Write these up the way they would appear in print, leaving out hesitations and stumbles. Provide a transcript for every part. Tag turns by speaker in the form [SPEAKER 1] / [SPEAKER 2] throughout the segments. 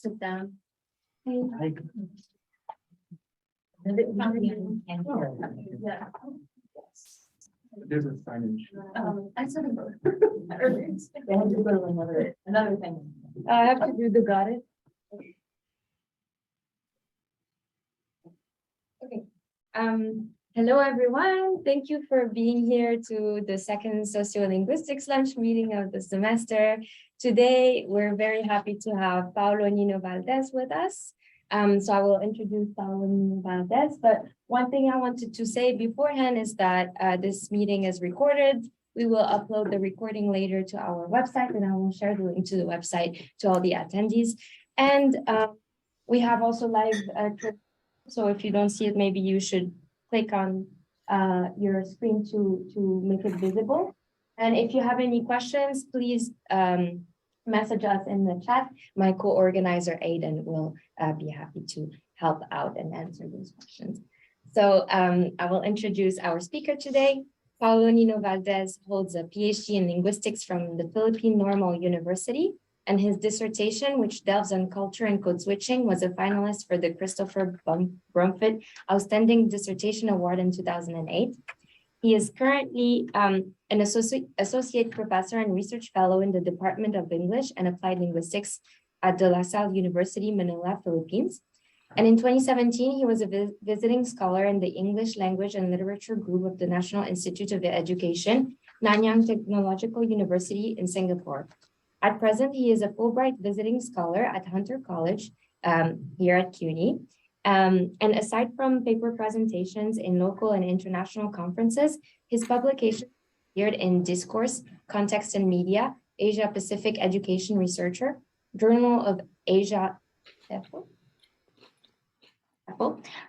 [SPEAKER 1] sit down.
[SPEAKER 2] I-
[SPEAKER 1] Yeah.
[SPEAKER 2] There's a signage.
[SPEAKER 1] I sort of. Another thing. I have to do the got it. Okay. Hello, everyone. Thank you for being here to the second Sociolinguistics lunch meeting of the semester. Today, we're very happy to have Paolo Nino Valdez with us. So I will introduce Paolo Nino Valdez, but one thing I wanted to say beforehand is that this meeting is recorded. We will upload the recording later to our website, and I will share the link to the website to all the attendees. And we have also live, so if you don't see it, maybe you should click on your screen to make it visible. And if you have any questions, please message us in the chat. My co-organizer Aidan will be happy to help out and answer those questions. So I will introduce our speaker today. Paolo Nino Valdez holds a PhD in linguistics from the Philippine Normal University, and his dissertation, which delves on culture and code switching, was a finalist for the Christopher Brumfitt Outstanding Dissertation Award in 2008. He is currently an associate professor and research fellow in the Department of English and Applied Linguistics at the Salle University, Manila, Philippines. And in 2017, he was a visiting scholar in the English Language and Literature Group of the National Institute of Education, Nanyang Technological University in Singapore. At present, he is a Fulbright visiting scholar at Hunter College here at CUNY. And aside from paper presentations in local and international conferences, his publications appeared in Discourse, Context and Media, Asia Pacific Education Researcher, Journal of Asia,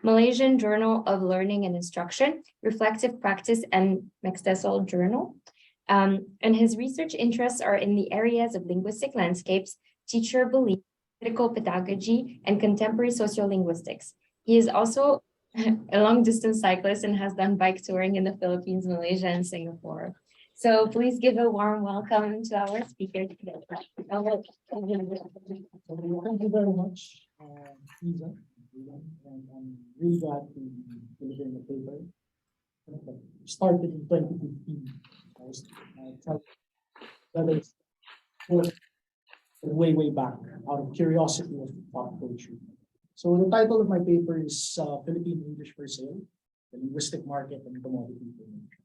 [SPEAKER 1] Malaysian Journal of Learning and Instruction, Reflective Practice, and Mextesol Journal. And his research interests are in the areas of linguistic landscapes, teacher belief, critical pedagogy, and contemporary sociolinguistics. He is also a long-distance cyclist and has done bike touring in the Philippines, Malaysia, and Singapore. So please give a warm welcome to our speaker today.
[SPEAKER 2] Thank you very much, Lisa. And I'm really glad to deliver the paper. Started in 2015. I was way back out of curiosity of pop culture. So the title of my paper is Philippine English for Sale, the Linguistic Market and Commodity Information.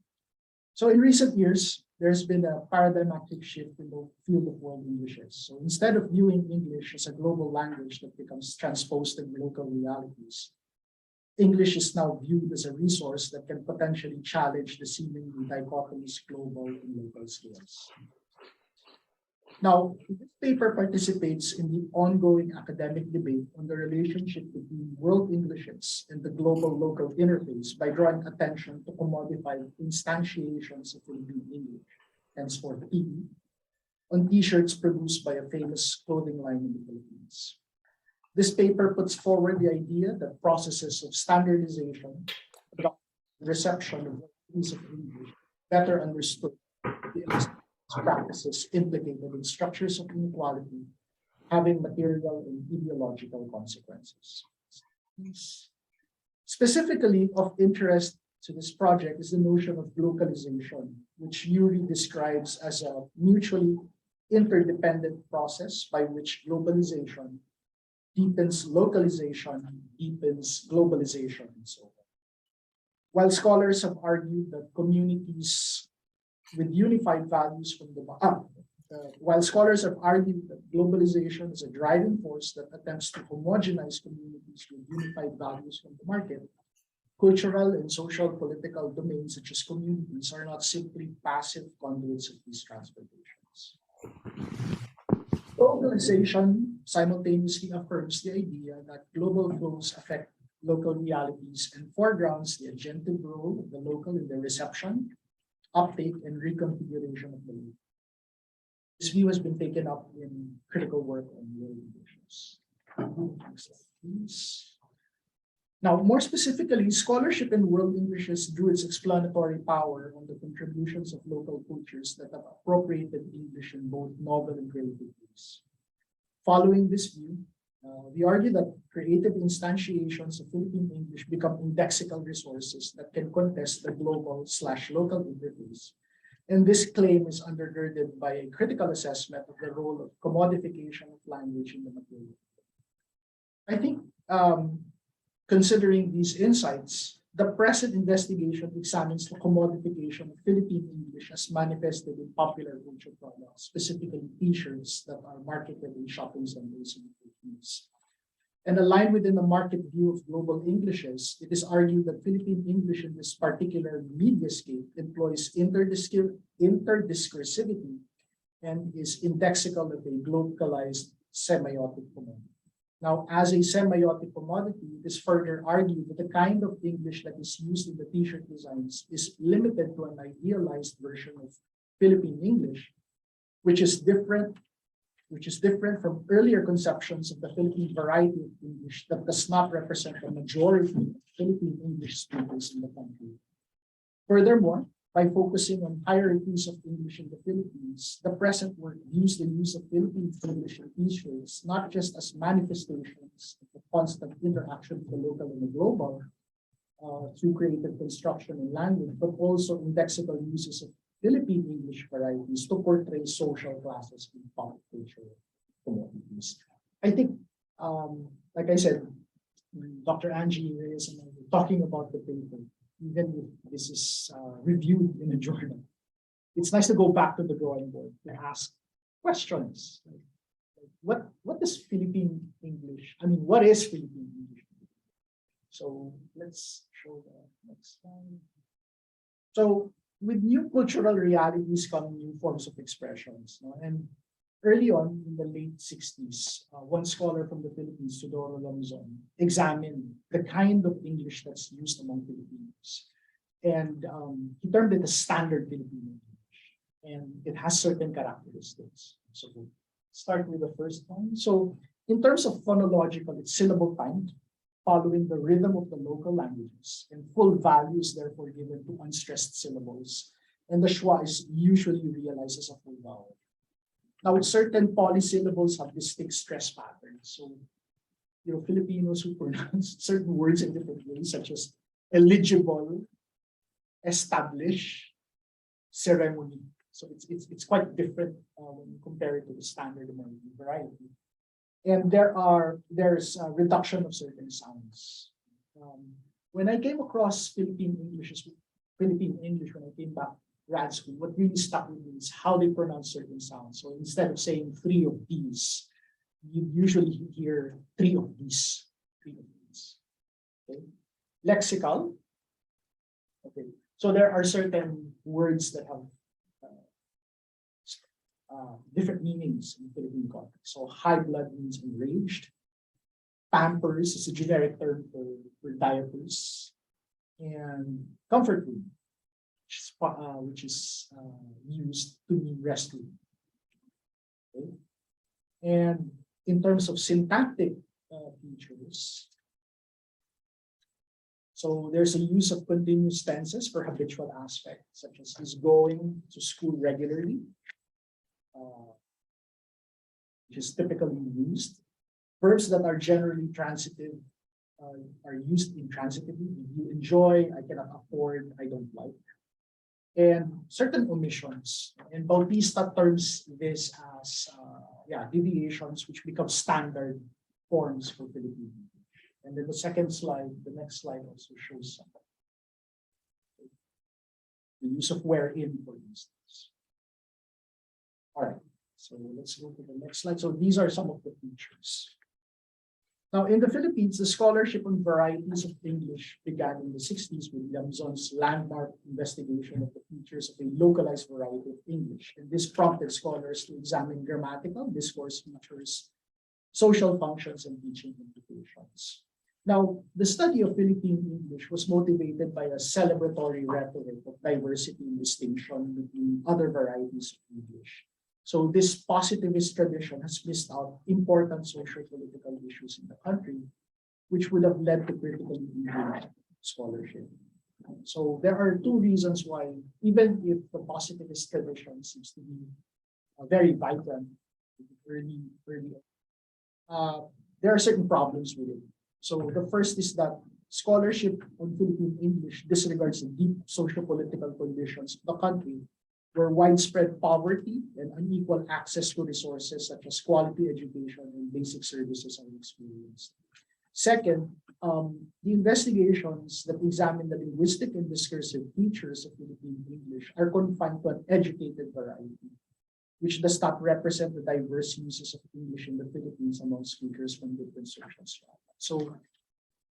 [SPEAKER 2] So in recent years, there's been a paradigmatic shift in the field of world Englishes. So instead of viewing English as a global language that becomes transposed in local realities, English is now viewed as a resource that can potentially challenge the seemingly dichotomous global and local scales. Now, this paper participates in the ongoing academic debate on the relationship between world Englishes and the global-local interface by drawing attention to commodified instantiations of Philippine English, henceforth PE, on t-shirts produced by a famous clothing line in the Philippines. This paper puts forward the idea that processes of standardization, reception of use of English, better understood practices implicated in structures of inequality, having material and ideological consequences. Specifically of interest to this project is the notion of localization, which Yuri describes as a mutually interdependent process by which globalization deepens localization, deepens globalization, and so on. While scholars have argued that communities with unified values from the while scholars have argued that globalization is a driving force that attempts to homogenize communities with unified values from the market, cultural and social political domains such as communities are not simply passive conduits of these transformations. Globalization simultaneously affirms the idea that global flows affect local realities and foregrounds the agentive role of the local in the reception, uptake, and reconfiguration of the local. This view has been taken up in critical work on world Englishes. Now, more specifically, scholarship in world Englishes drew its explanatory power on the contributions of local cultures that have appropriated English in both novel and creative ways. Following this view, We argue that creative instantiations of Philippine English become indexical resources that can contest the global/local interface. And this claim is undergirded by a critical assessment of the role of commodification of language in the material. I think considering these insights, the present investigation examines the commodification of Philippine English as manifested in popular culture products, specifically t-shirts that are marketed in shopping centers in the Philippines. And aligned within the market view of global Englishes, it is argued that Philippine English in this particular mediascape employs interdiscursivity and is indexical of a localized semiotic commodity. Now, as a semiotic commodity, it is further argued that the kind of English that is used in the t-shirt designs is limited to an idealized version of Philippine English, which is different from earlier conceptions of the Philippine variety of English that does not represent the majority of Philippine English speakers in the country. Furthermore, by focusing on hierarchies of English in the Philippines, the present work views the use of Philippine English in t-shirts not just as manifestations of the constant interaction with the local and the global through creative construction and language, but also indexical uses of Philippine English varieties to portray social classes in pop culture commodities. I think, like I said, Dr. Angie Reyes and I were talking about the paper. Even if this is reviewed in a journal, it's nice to go back to the drawing board and ask questions. What is Philippine English? I mean, what is Philippine English? So let's show the next slide. So with new cultural realities come new forms of expressions. No? And early on in the late 60s, one scholar from the Philippines, Teodoro Lomzon, examined the kind of English that's used among Filipinos. And he termed it a standard Filipino English. And it has certain characteristics. So we'll start with the first one. So in terms of phonological, it's syllable timed, following the rhythm of the local languages. And full value is therefore given to unstressed syllables. And the schwa is usually realized as a full vowel. Now, certain polysyllables have distinct stress patterns. So, Filipinos who pronounce certain words in different ways, such as eligible, establish, ceremony. So it's quite different when you compare it to the standard American variety. And there's a reduction of certain sounds. When I came across Philippine English when I came back grad school, what really stuck with me is how they pronounce certain sounds. So instead of saying 3 of these, you usually hear 3 of these. 3 of these. Okay. Lexical. Okay. So there are certain words that have different meanings in Philippine context. So high blood means enraged. Pampers is a generic term for diapers. And comfort room, which is used to mean restroom. Okay. And in terms of syntactic features, so there's a use of continuous tenses for habitual aspects, such as he's going to school regularly, which is typically used. Verbs that are generally transitive are used intransitively. You enjoy, I cannot afford, I don't like. And certain omissions. And Bautista terms this as deviations which become standard forms for Philippine English. And then the next slide also shows some. The use of wherein, for instance. All right, so let's go to the next slide. So these are some of the features. Now, in the Philippines, the scholarship on varieties of English began in the 60s with Lomzon's landmark investigation of the features of a localized variety of English. And this prompted scholars to examine grammatical, discourse features, social functions, and teaching implications. Now, the study of Philippine English was motivated by a celebratory rhetoric of diversity and distinction between other varieties of English. So this positivist tradition has missed out important social political issues in the country, which would have led to critically engaged scholarship. So there are 2 reasons why, even if the positivist tradition seems to be very vibrant early, there are certain problems with it. So the first is that scholarship on Philippine English disregards the deep socio-political conditions of the country, where widespread poverty and unequal access to resources such as quality education and basic services are experienced. Second, the investigations that examine the linguistic and discursive features of Philippine English are confined to an educated variety, which does not represent the diverse uses of English in the Philippines among speakers from different social strata. So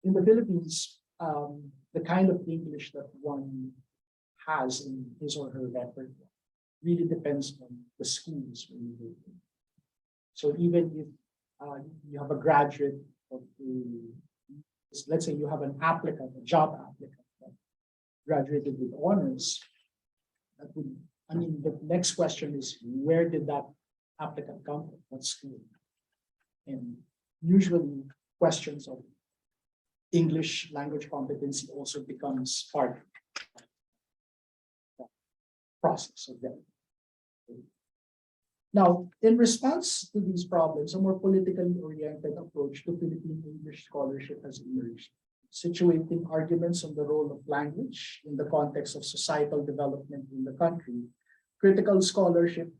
[SPEAKER 2] in the Philippines, the kind of English that one has in his or her repertoire really depends on the schools where you go to. So even if you have a graduate of let's say you have an applicant, a job applicant that graduated with honors, that would, I mean, the next question is, where did that applicant come from? What school? And usually questions of English language competency also becomes part of the process of them. Now, in response to these problems, a more politically oriented approach to Philippine English scholarship has emerged, situating arguments on the role of language in the context of societal development in the country. Critical scholarship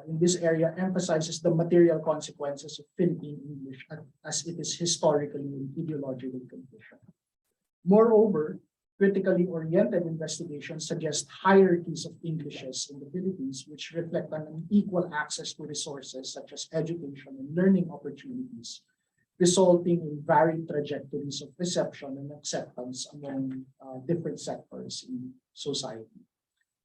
[SPEAKER 2] in this area emphasizes the material consequences of Philippine English as it is historically and ideologically conditioned. Moreover, critically oriented investigations suggest hierarchies of Englishes in the Philippines, which reflect an unequal access to resources such as education and learning opportunities, resulting in varied trajectories of reception and acceptance among different sectors in society.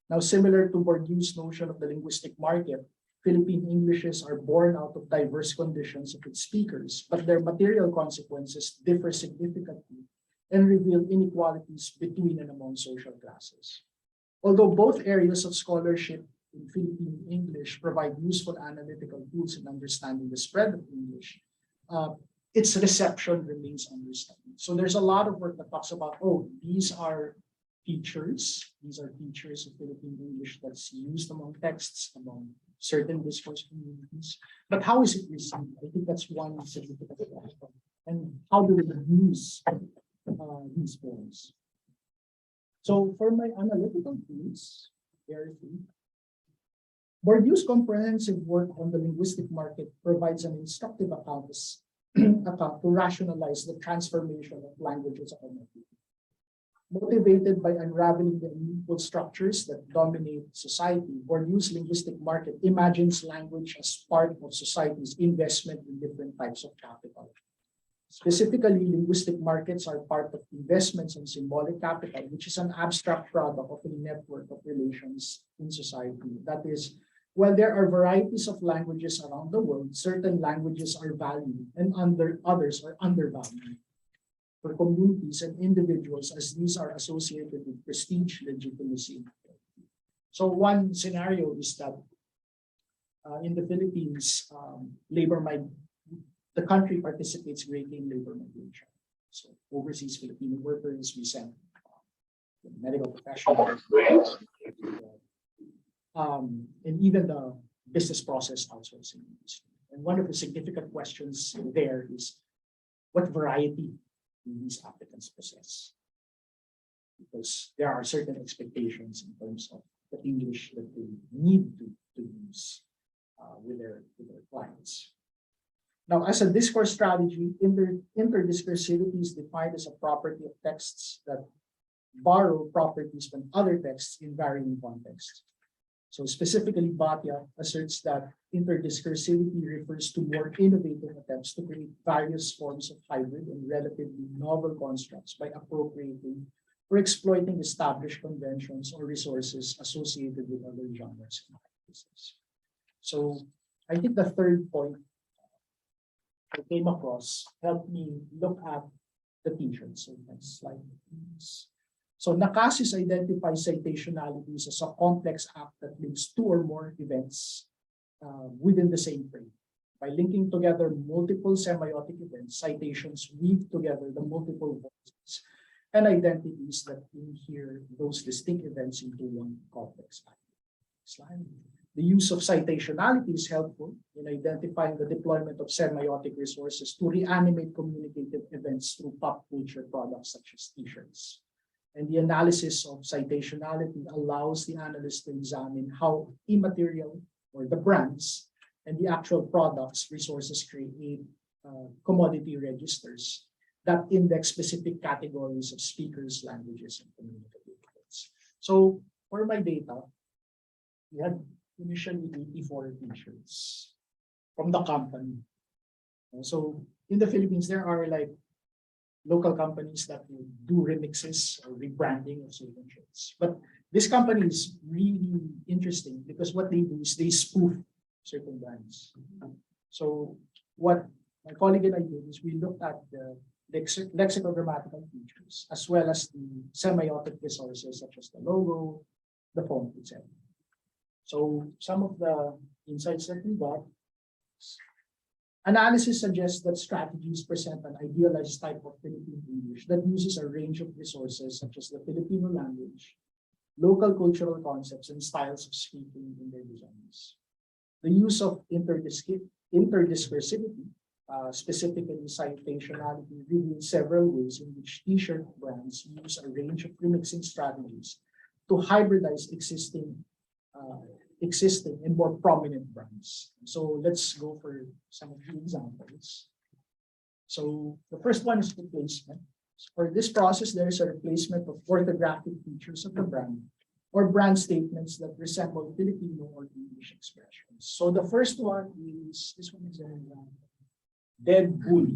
[SPEAKER 2] Now, similar to Bourdieu's notion of the linguistic market, Philippine Englishes are born out of diverse conditions of its speakers, but their material consequences differ significantly and reveal inequalities between and among social classes. Although both areas of scholarship in Philippine English provide useful analytical tools in understanding the spread of English, its reception remains understudied. So there's a lot of work that talks about, oh, these are features of Philippine English that's used among texts, among certain discourse communities. But how is it received? I think that's one significant aspect. And how do we use these forms? So for my analytical tools, Bourdieu's comprehensive work on the linguistic market provides an instructive account to rationalize the transformation of languages on the field. Motivated by unraveling the unequal structures that dominate society, Bourdieu's linguistic market imagines language as part of society's investment in different types of capital. Specifically, linguistic markets are part of investments in symbolic capital, which is an abstract product of a network of relations in society. That is, while there are varieties of languages around the world, certain languages are valued and others are undervalued for communities and individuals, as these are associated with prestige, legitimacy. So one scenario is that in the Philippines, the country participates greatly in labor migration. So overseas Filipino workers, we send medical professionals, and even the business process outsourcing industry. And one of the significant questions there is, what variety do these applicants possess? Because there are certain expectations in terms of the English that they need to use with their clients. Now, as a discourse strategy, interdiscursivity is defined as a property of texts that borrow properties from other texts in varying contexts. So specifically, Bhatia asserts that interdiscursivity refers to more innovative attempts to create various forms of hybrid and relatively novel constructs by appropriating or exploiting established conventions or resources associated with other genres and practices. So I think the third point I came across helped me look at the t-shirts. So next slide, please. So Nakasis identifies citationalities as a complex act that links two or more events within the same frame. By linking together multiple semiotic events, citations weave together the multiple voices and identities that inhere those distinct events into one complex act. Slide. The use of citationality is helpful in identifying the deployment of semiotic resources to reanimate communicative events through pop culture products such as t-shirts. And the analysis of citationality allows the analyst to examine how immaterial or the brands and the actual products resources create commodity registers that index specific categories of speakers, languages, and communicative events. So for my data, we had initially 84 t-shirts from the company. So in the Philippines, there are like local companies that will do remixes or rebranding of certain shirts. But this company is really interesting because what they do is they spoof certain brands. So what my colleague and I did is we looked at the lexicogrammatical features as well as the semiotic resources such as the logo, the font, etc. So some of the insights that we got, analysis suggests that strategies present an idealized type of Philippine English that uses a range of resources such as the Filipino language, local cultural concepts, and styles of speaking in their designs. The use of interdiscursivity, specifically citationality, reveals several ways in which t-shirt brands use a range of remixing strategies to hybridize existing and more prominent brands. So let's go for some of the examples. So the first one is replacement. For this process, there is a replacement of orthographic features of the brand or brand statements that resemble Filipino or English expressions. So the first one is, this one is dead bull.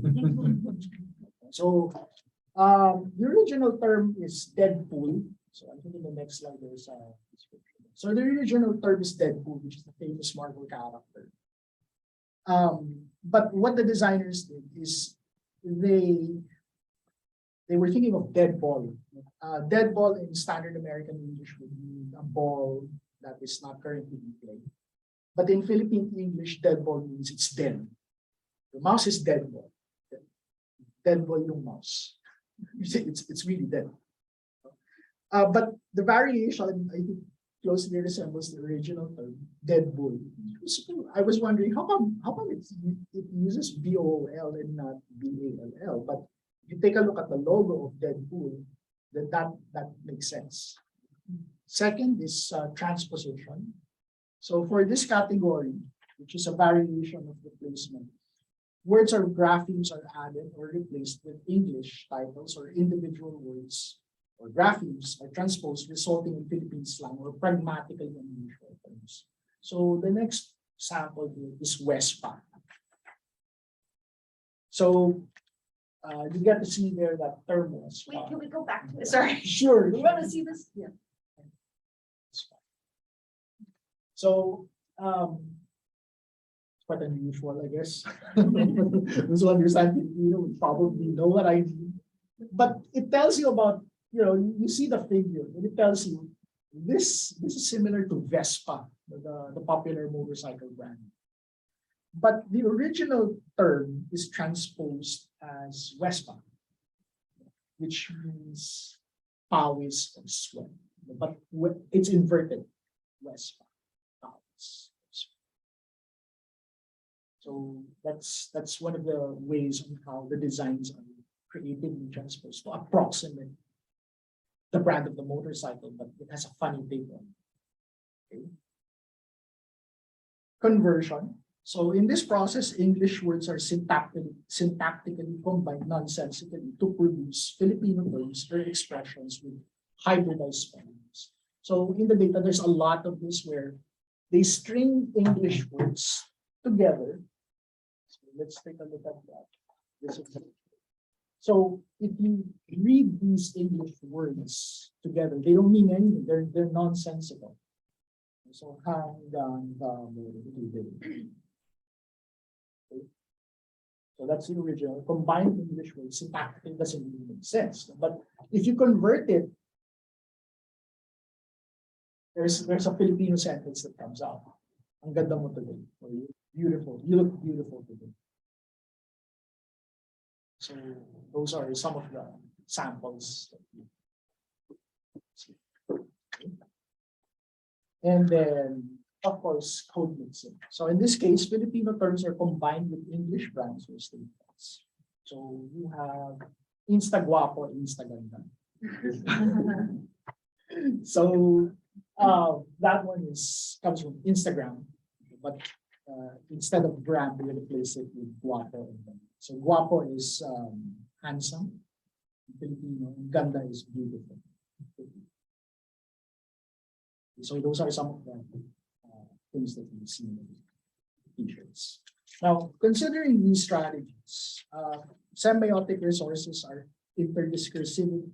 [SPEAKER 2] So the original term is Deadpool. So I think in the next slide there's a description. So the original term is Deadpool, which is the famous Marvel character. But what the designers did is they were thinking of dead ball. Dead ball in standard American English would mean a ball that is not currently in play. But in Philippine English, dead ball means it's dead. The mouse is dead ball. Dead ball yung mouse. You say it's really dead. But the variation, I think, closely resembles the original term, dead bull. So I was wondering how come it uses BOL and not BALL. But if you take a look at the logo of Deadpool, then that makes sense. Second is transposition. So for this category, which is a variation of replacement, words or graphemes are added or replaced with English titles or individual words or graphemes are transposed, resulting in Philippine slang or pragmatically unusual terms. So the next sample here is Wespa. So you get to see there that term Wespa.
[SPEAKER 3] Wait, can we go back to it? Sorry.
[SPEAKER 2] Sure.
[SPEAKER 3] You want to see this? Yeah.
[SPEAKER 2] So it's quite unusual, I guess. Those who understand Filipino would probably know what I mean. But it tells you about, you see the figure, and it tells you this is similar to Vespa, the popular motorcycle brand. But the original term is transposed as Vespa, which means pawis or sweat. But it's inverted, Vespa, pawis. So that's one of the ways on how the designs are creatively transposed to approximate the brand of the motorcycle, but it has a funny take on it. Okay. Conversion. So in this process, English words are syntactically combined nonsensically to produce Filipino terms or expressions with hybridized spellings. So in the data, there's a lot of this where they string English words together. So let's take a look at that. So if you read these English words together, they don't mean anything. They're nonsensical. So hang down. Okay. So that's the original. Combined English words, syntactically doesn't really make sense. But if you convert it, there's a Filipino sentence that comes out. Ang ganda mo today. Or beautiful. You look beautiful today. So those are some of the samples. And then of course, code mixing. So in this case, Filipino terms are combined with English brands or statements. So you have Instaguapo, Instaganda. So that one comes from Instagram, but instead of gram, we replace it with guapo. So guapo is handsome, Filipino, and ganda is beautiful. So those are some of the things that we see in the t-shirts. Now, considering these strategies, semiotic resources are interdiscursively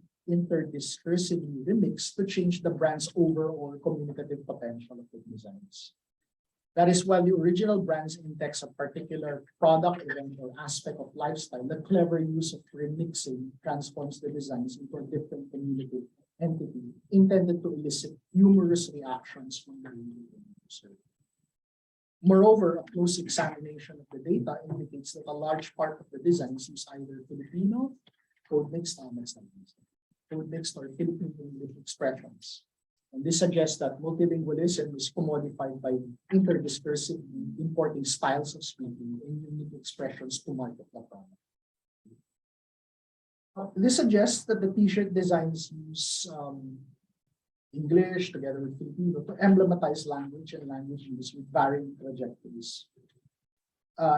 [SPEAKER 2] remixed to change the brand's overall communicative potential of the designs. That is, while the original brands index a particular product, event, or aspect of lifestyle, the clever use of remixing transforms the designs into a different communicative entity intended to elicit humorous reactions from the user. Moreover, a close examination of the data indicates that a large part of the designs use either Filipino, code mixed, code mixed or Philippine English expressions. And this suggests that multilingualism is commodified by interdiscursively importing styles of speaking and unique expressions to market the product. This suggests that the t-shirt designs use English together with Filipino to emblematize language and language use with varying trajectories.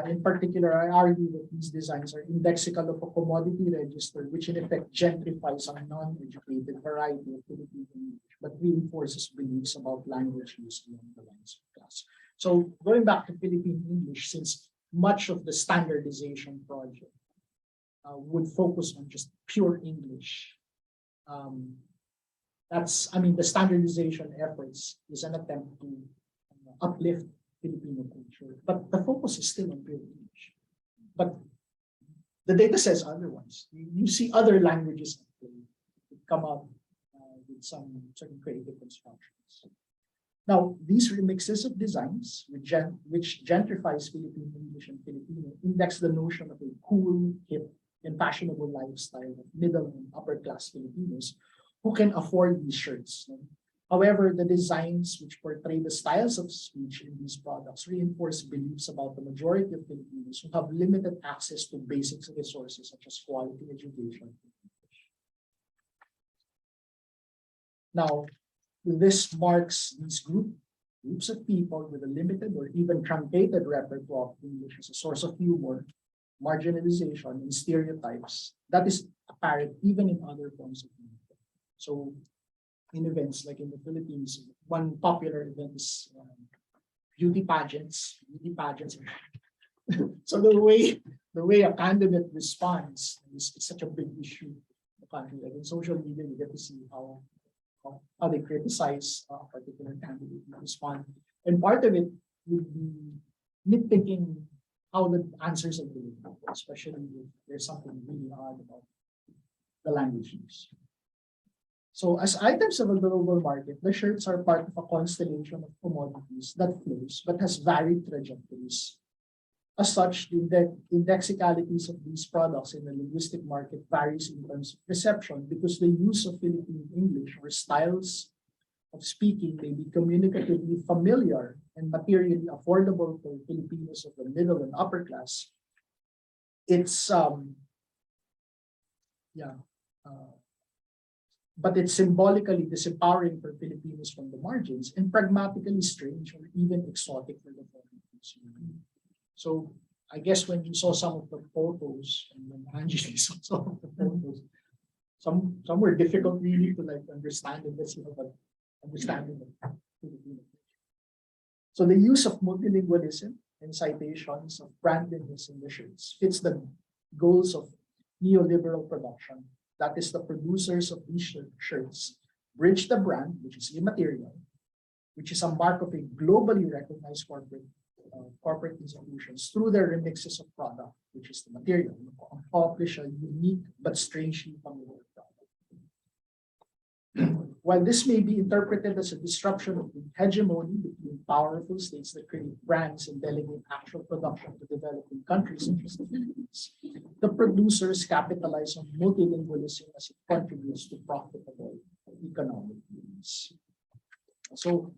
[SPEAKER 2] In particular, I argue that these designs are indexical of a commodity register, which in effect gentrifies a non-educated variety of Filipino English, but reinforces beliefs about language use along the lines of class. So going back to Philippine English, since much of the standardization project would focus on just pure English, the standardization efforts is an attempt to uplift Filipino culture, but the focus is still on pure English. But the data says otherwise. You see other languages come up with some certain creative constructions. Now, these remixes of designs, which gentrifies Philippine English and Filipino, index the notion of a cool, hip, and fashionable lifestyle of middle and upper class Filipinos who can afford these shirts. However, the designs which portray the styles of speech in these products reinforce beliefs about the majority of Filipinos who have limited access to basic resources such as quality education. Now, this marks these groups of people with a limited or even truncated repertoire of English as a source of humor, marginalization, and stereotypes that is apparent even in other forms of media. So, in events like in the Philippines, one popular event is beauty pageants. So the way a candidate responds is such a big issue in the country. Like in social media, you get to see how they criticize a particular candidate and respond. And part of it would be nitpicking how the answers are delivered, especially if there's something really odd about the language use. So as items of a global market, the shirts are part of a constellation of commodities that flows but has varied trajectories. As such, the indexicalities of these products in the linguistic market varies in terms of perception because the use of Philippine English or styles of speaking may be communicatively familiar and materially affordable for Filipinos of the middle and upper class. But it's symbolically disempowering for Filipinos from the margins and pragmatically strange or even exotic for the foreign consumer. So I guess when you saw some of the photos and when Angie saw some of the photos, some were difficult really to understand in this, but understanding of Filipino. So the use of multilingualism and citations of brandedness in the shirts fits the goals of neoliberal production. That is, the producers of these shirts bridge the brand, which is immaterial, which is a mark of a globally recognized corporate institutions, through their remixes of product, which is the material, accomplish a unique but strangely familiar product. While this may be interpreted as a disruption of the hegemony between powerful states that create brands and delegate actual production to developing countries such as the Philippines, the producers capitalize on multilingualism as it contributes to profitable economic gains. So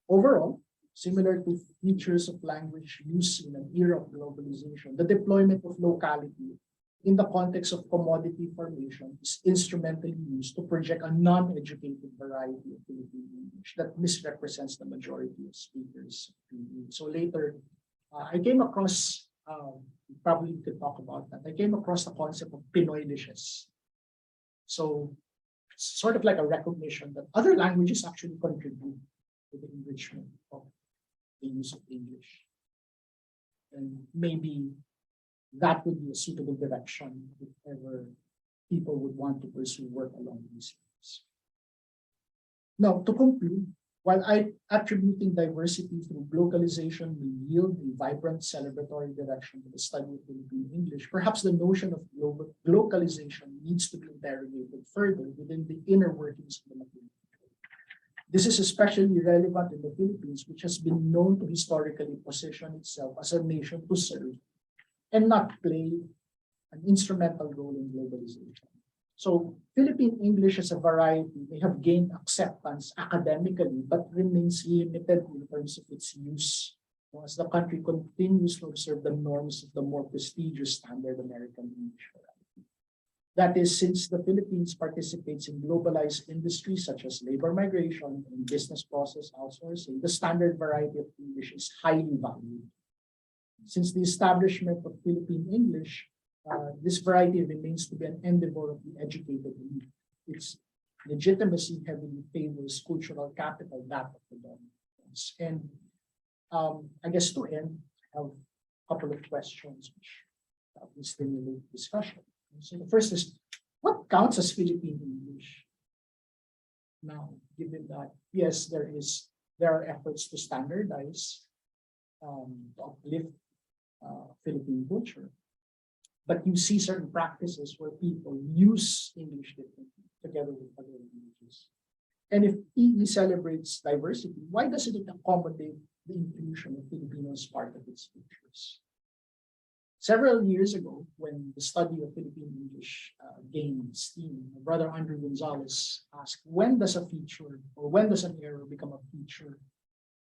[SPEAKER 2] overall, similar to features of language use in an era of globalization, the deployment of locality in the context of commodity formation is instrumentally used to project a non-educated variety of Philippine English that misrepresents the majority of speakers. So later, I came across, probably could talk about that. I came across the concept of Pinoy dishes. So sort of like a recognition that other languages actually contribute to the enrichment of the use of English. And maybe that would be a suitable direction if ever people would want to pursue work along these lines. Now, to conclude, while attributing diversity through globalization will yield a vibrant celebratory direction to the study of Philippine English, perhaps the notion of localization needs to be interrogated further within the inner workings of the material. This is especially relevant in the Philippines, which has been known to historically position itself as a nation to serve and not play an instrumental role in globalization. So Philippine English as a variety may have gained acceptance academically, but remains limited in terms of its use as the country continues to observe the norms of the more prestigious standard American English variety. That is, since the Philippines participates in globalized industries such as labor migration and business process outsourcing, the standard variety of English is highly valued. Since the establishment of Philippine English, this variety remains to be an endeavor of the educated elite. Its legitimacy heavily favors cultural capital, that of the dominant. And I guess to end, I have a couple of questions which will stimulate discussion. So the first is, what counts as Philippine English? Now, given that, yes, there are efforts to standardize, to uplift Philippine culture. But you see certain practices where people use English differently together with other languages. And if EE celebrates diversity, why doesn't it accommodate the inclusion of Filipino as part of its features? Several years ago, when the study of Philippine English gained steam, my brother Andrew Gonzalez asked, when does a feature or when does an error become a feature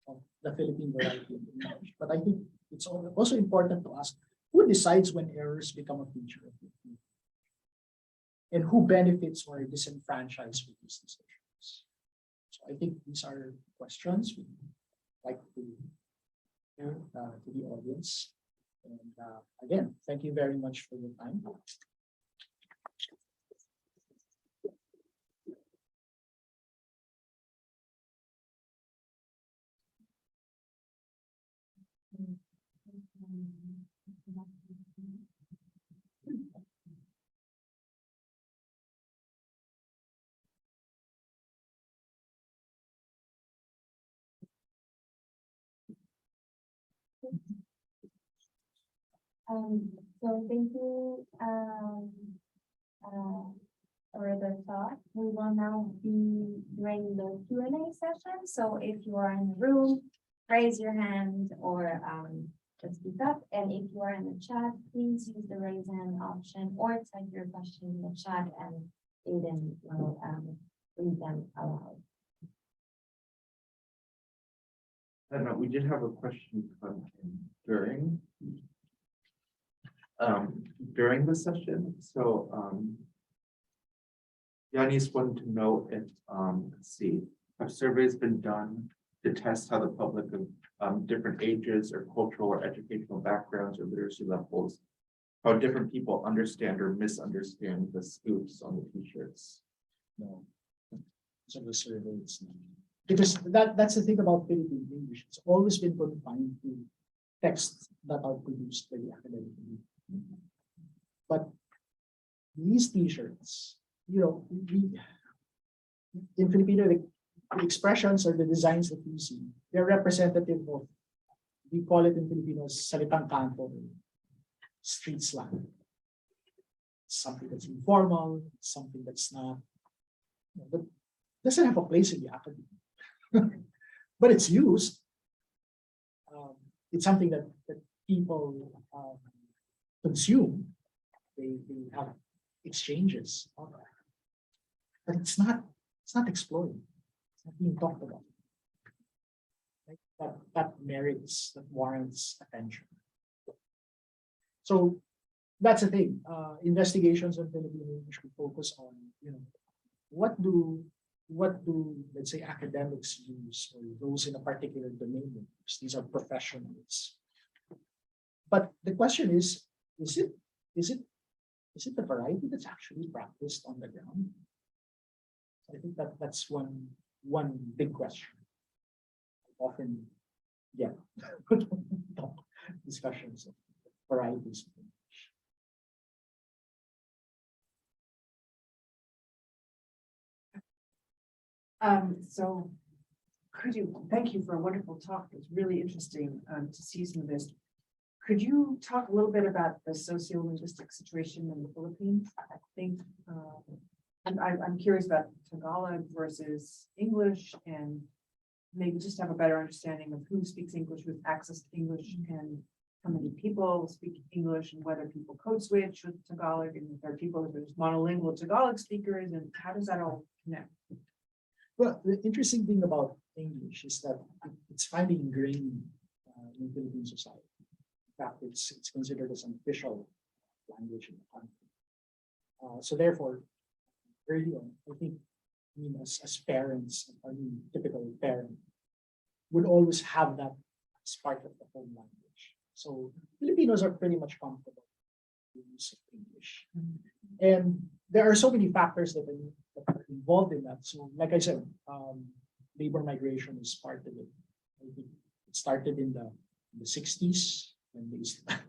[SPEAKER 2] of the Philippine variety of English? But I think it's also important to ask, who decides when errors become a feature of Philippine English? And who benefits or is disenfranchised with these decisions? So I think these are questions we'd like to to the audience. And again, thank you very much for your time.
[SPEAKER 1] So thank you for the talk. We will now be doing the Q&A session. So if you are in the room, raise your hand or just speak up. And if you are in the chat, please use the raise hand option or type your question in the chat and Aiden will read them aloud.
[SPEAKER 4] I don't know, we did have a question come in during the session. So Yannis wanted to know if let's see, have surveys been done to test how the public of different ages or cultural or educational backgrounds or literacy levels, how different people understand or misunderstand the scoops on the t-shirts?
[SPEAKER 2] No. So the survey is not. Because that's the thing about Philippine English. It's always been confined to texts that are produced by the academic elite. But these t-shirts, in Filipino, the expressions or the designs that you see, they're representative of, we call it in Filipino, salitang kanto, street slang. Something that's informal, something that's not, that doesn't have a place in the academy. But it's used. It's something that people consume. They have exchanges. But it's not explored. It's not being talked about. Right? that merits, that warrants attention. So that's the thing. Investigations on Filipino English will focus on, what do let's say academics use, or those in a particular domain use. These are professionals. But the question is it the variety that's actually practiced on the ground? I think that's one big question. Often, yeah, discussions of varieties.
[SPEAKER 3] So thank you for a wonderful talk. It's really interesting to see some of this. Could you talk a little bit about the sociolinguistic situation in the Philippines? I think I'm curious about Tagalog versus English, and maybe just have a better understanding of who speaks English, who has access to English, and how many people speak English, and whether people code switch with Tagalog, and if there are people, if there's monolingual Tagalog speakers, and how does that all connect?
[SPEAKER 2] Well, the interesting thing about English is that it's finally ingrained in Philippine society. In fact, it's considered as an official language in the country. So therefore, early on, I think, as parents, typical parent would always have that as part of the home language. So Filipinos are pretty much comfortable with the use of English. And there are so many factors that are involved in that. So like I said, labor migration is part of it. I think it started in the 60s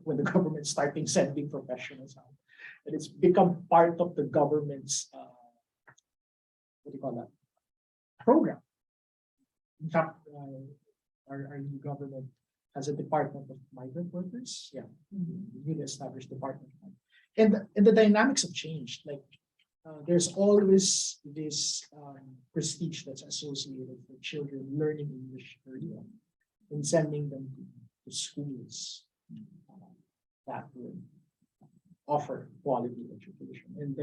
[SPEAKER 2] when the government started sending professionals out. And it's become part of the government's program. In fact, our new government has a department of migrant workers. Yeah, newly established department. And the dynamics have changed. Like there's always this prestige that's associated with children learning English early on and sending them to schools that will offer quality education. And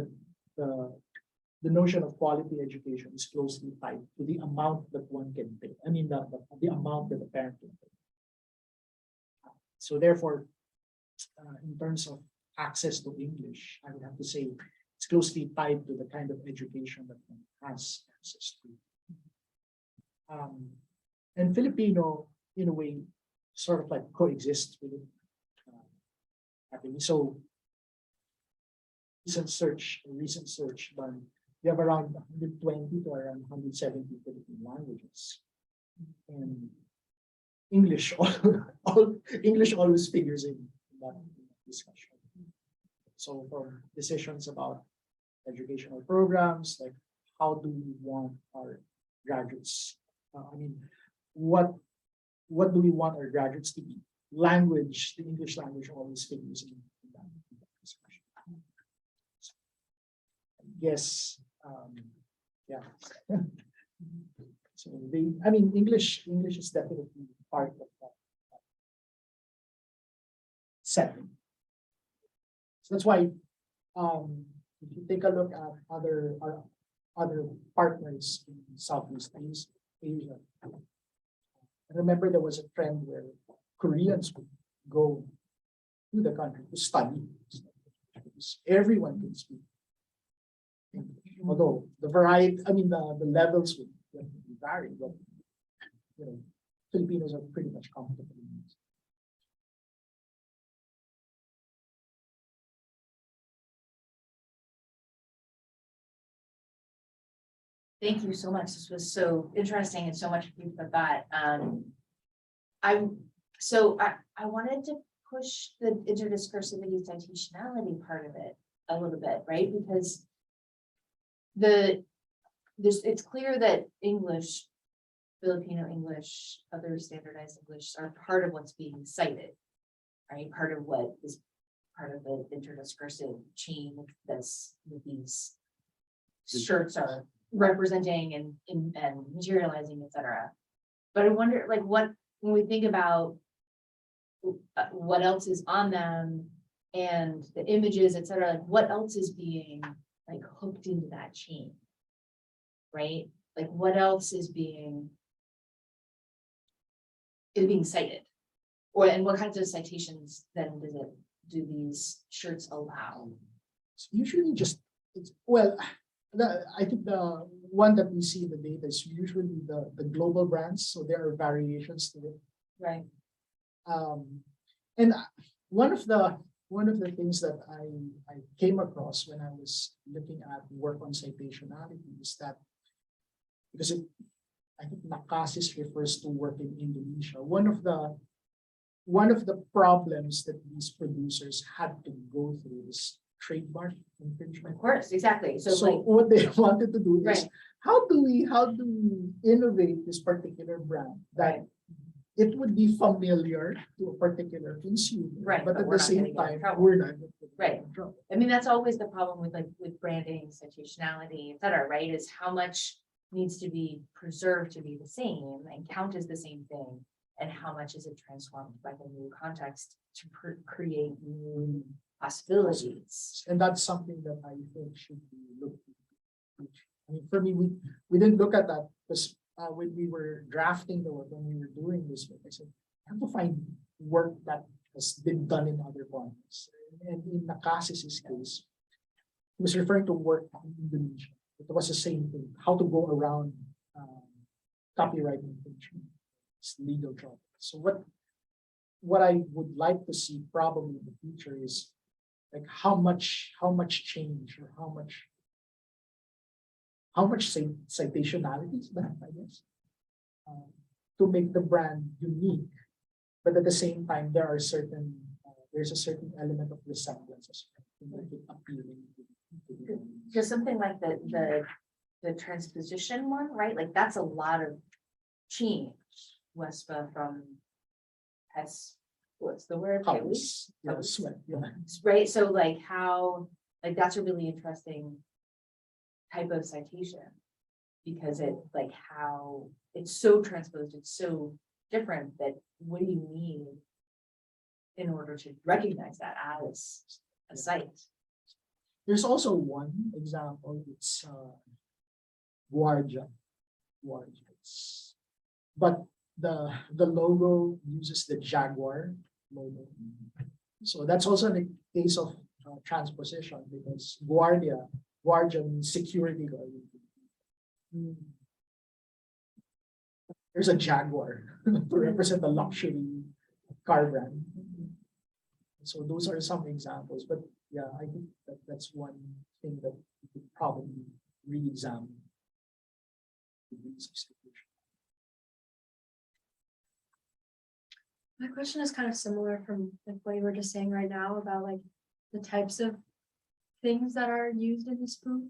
[SPEAKER 2] the notion of quality education is closely tied to the amount that one can pay. The amount that the parent can pay. So therefore, in terms of access to English, I would have to say it's closely tied to the kind of education that one has access to. And Filipino, in a way, sort of like coexists with it. So recent search done, we have around 120 to around 170 Philippine languages. And English, English always figures in that discussion. So for decisions about educational programs, like how do we want our graduates? What do we want our graduates to be? Language, the English language always figures in that discussion. Yes, yeah. So English is definitely part of that setting. So that's why if you take a look at other partners in Southeast Asia, I remember there was a trend where Koreans would go to the country to study. Everyone can speak English. Although the variety, the levels would vary, but Filipinos are pretty much comfortable in it.
[SPEAKER 5] Thank you so much. This was so interesting and so much food for thought. I wanted to push the interdiscursivity citationality part of it a little bit, right? Because it's clear that English, Filipino English, other standardized English are part of what's being cited, right? Part of what is part of the interdiscursive chain that's with these shirts are representing and materializing, etc. But I wonder, like, when we think about what else is on them and the images, etc., like what else is being like hooked into that chain, right? Like what else is being is being cited? Or, and what kinds of citations then do these shirts allow?
[SPEAKER 2] It's usually just, well, I think the one that we see in the data is usually the global brands, so there are variations to it.
[SPEAKER 5] Right.
[SPEAKER 2] And one of the things that I came across when I was looking at work on citationality is that because I think Nakasis refers to work in Indonesia. One of the problems that these producers had to go through is trademark infringement.
[SPEAKER 5] Of course, exactly. So
[SPEAKER 2] So
[SPEAKER 5] like,
[SPEAKER 2] what they wanted to do is
[SPEAKER 5] right,
[SPEAKER 2] how do we innovate this particular brand that
[SPEAKER 5] right,
[SPEAKER 2] it would be familiar to a particular consumer,
[SPEAKER 5] Right,
[SPEAKER 2] but
[SPEAKER 5] but
[SPEAKER 2] at
[SPEAKER 5] we're
[SPEAKER 2] the
[SPEAKER 5] not
[SPEAKER 2] same
[SPEAKER 5] gonna get in
[SPEAKER 2] time,
[SPEAKER 5] trouble.
[SPEAKER 2] we're not gonna get
[SPEAKER 5] Right.
[SPEAKER 2] in trouble.
[SPEAKER 5] I mean, that's always the problem with like with branding, citationality, et cetera, right? Is how much needs to be preserved to be the same and count as the same thing. And how much is it transformed by the new context to create new possibilities?
[SPEAKER 2] And that's something that I think should be looked into. I mean, for me, we didn't look at that because when we were drafting the work, when we were doing this work, I said, I have to find work that has been done in other countries. And in Nakasis's case, he was referring to work in Indonesia. It was the same thing, how to go around copyright infringement. It's legal trouble. So what I would like to see probably in the future is like how much change or how much citationality is that, I guess, to make the brand unique, but at the same time there are there's a certain element of resemblance as well to make it appealing.
[SPEAKER 5] Just something like the transposition one, right? Like that's a lot of change. Wespa from what's the word?
[SPEAKER 2] Colors, yeah,
[SPEAKER 5] Colors.
[SPEAKER 2] sweat, yeah.
[SPEAKER 5] Right, so like how, like that's a really interesting type of citation. Because it like how it's so transposed, it's so different that what do you need in order to recognize that as a site?
[SPEAKER 2] There's also one example, it's Guardia. But the logo uses the Jaguar logo. So that's also the case of transposition because Guardia means security guard. There's a Jaguar to represent the luxury car brand. So those are some examples, but yeah, I think that's one thing that we could probably re-examine.
[SPEAKER 6] My question is kind of similar from like what you were just saying right now about like the types of things that are used in the spoof,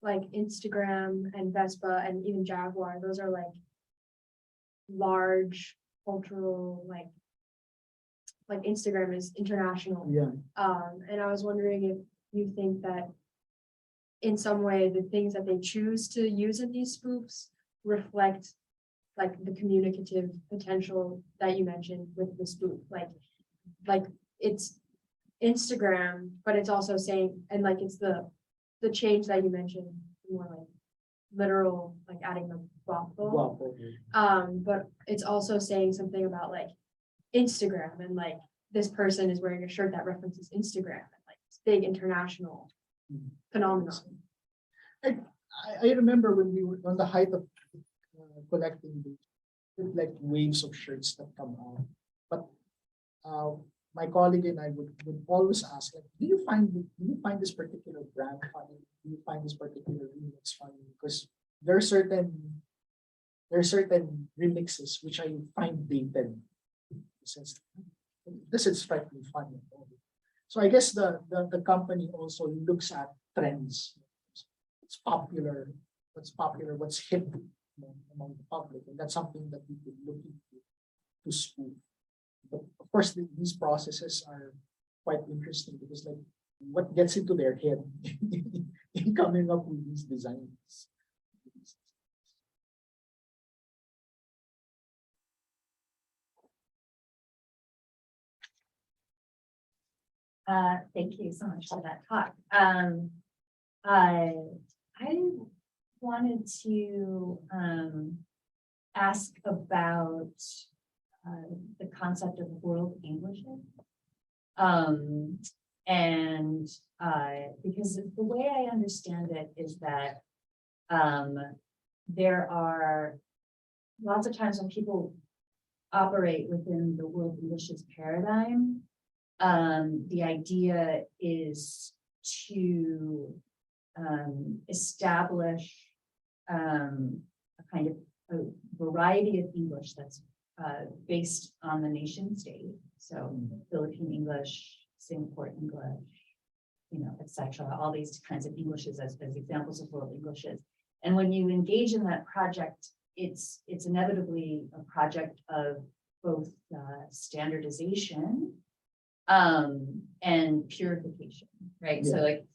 [SPEAKER 6] like Instagram and Vespa and even Jaguar. Those are like large cultural, like Instagram is international.
[SPEAKER 2] Yeah.
[SPEAKER 6] And I was wondering if you think that in some way the things that they choose to use in these spoofs reflect like the communicative potential that you mentioned with the spoof, like it's Instagram, but it's also saying, and like it's the change that you mentioned, more like literal, like adding the waffle. But it's also saying something about like Instagram and like this person is wearing a shirt that references Instagram and like it's big international phenomenon.
[SPEAKER 2] I remember when we were on the height of collecting like waves of shirts that come out, but my colleague and I would always ask, like, do you find this particular brand funny? Do you find this particular remix funny? Because there are certain remixes which I find dated. Since this is strike me funny. So I guess the company also looks at trends. What's popular, what's hip among the public, and that's something that we could look into to spoof. But of course, these processes are quite interesting because, like, what gets into their head in coming up with these designs.
[SPEAKER 7] Thank you so much for that talk. I wanted to ask about the concept of world English. And because the way I understand it is that there are lots of times when people operate within the world English's paradigm, the idea is to establish a kind of a variety of English that's based on the nation state. So Philippine English, Singapore English, etc. All these kinds of Englishes as examples of world Englishes. And when you engage in that project, it's inevitably a project of both standardization and purification, right?
[SPEAKER 2] Yeah.
[SPEAKER 7] So like,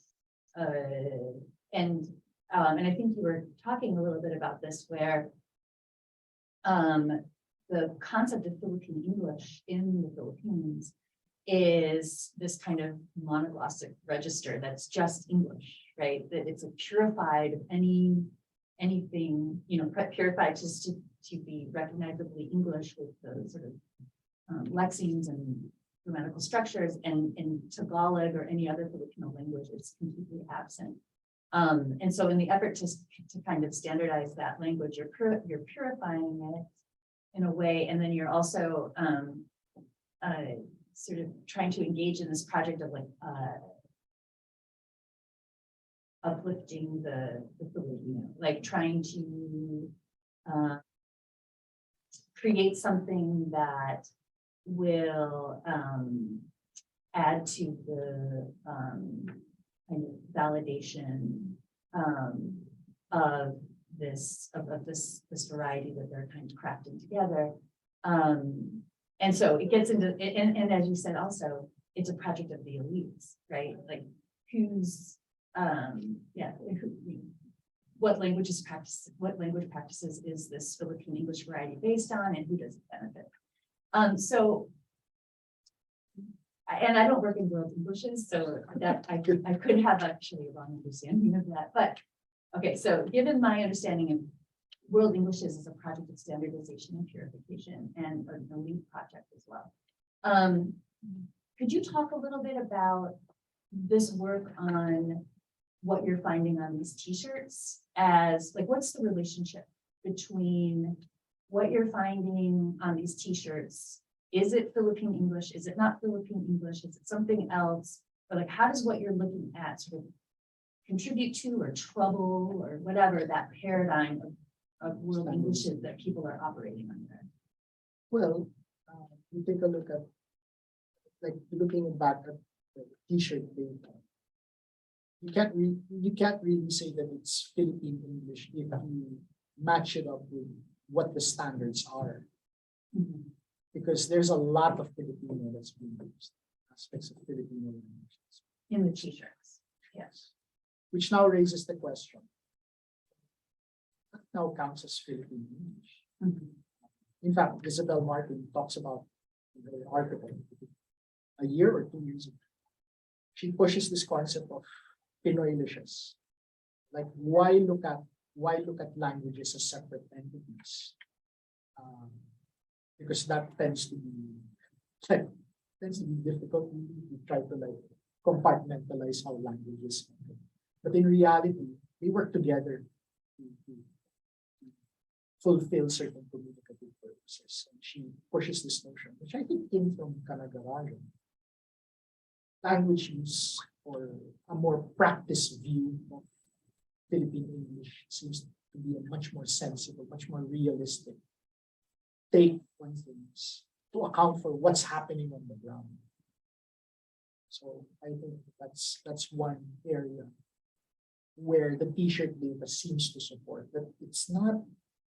[SPEAKER 7] and I think you were talking a little bit about this, where the concept of Philippine English in the Philippines is this kind of monoglossic register that's just English, right? That it's a purified of anything, purified just to be recognizably English with the sort of lexemes and grammatical structures, and in Tagalog or any other Filipino language, it's completely absent. And so in the effort to kind of standardize that language, you're purifying it in a way, and then you're also sort of trying to engage in this project of like uplifting the Filipino, like trying to create something that will add to the kind of validation of this variety that they're kind of crafting together. And so it gets into, and as you said, also, it's a project of the elites, right? Like what language practices is this Philippine English variety based on, and who does it benefit? And I don't work in world Englishes, so that I could have actually a wrong understanding of that. But okay, so given my understanding of world Englishes as a project of standardization and purification, and an elite project as well, could you talk a little bit about this work on what you're finding on these t-shirts, as like, what's the relationship between what you're finding on these t-shirts? Is it Philippine English? Is it not Philippine English? Is it something else? But like, how does what you're looking at sort of contribute to or trouble or whatever that paradigm of world English that people are operating under?
[SPEAKER 2] Well, you take a look at, like, looking back at the t-shirt data. You can't really say that it's Philippine English if you match it up with what the standards are. Because there's a lot of Filipino that's being used, aspects of Filipino languages.
[SPEAKER 7] In the t-shirts.
[SPEAKER 2] Yes. Which now raises the question, what now counts as Philippine English? In fact, Isabel Martin talks about in her article a year or 2 years ago. She pushes this concept of Pinoylishes. Like, why look at languages as separate entities? Because that tends to be difficult. We try to like compartmentalize how languages function. But in reality, they work together to fulfill certain communicative purposes. And she pushes this notion, which I think came from Kanagarajan. Language use, or a more practiced view of Philippine English, seems to be a much more sensible, much more realistic take on things to account for what's happening on the ground. So I think that's one area where the t-shirt data seems to support that. It's not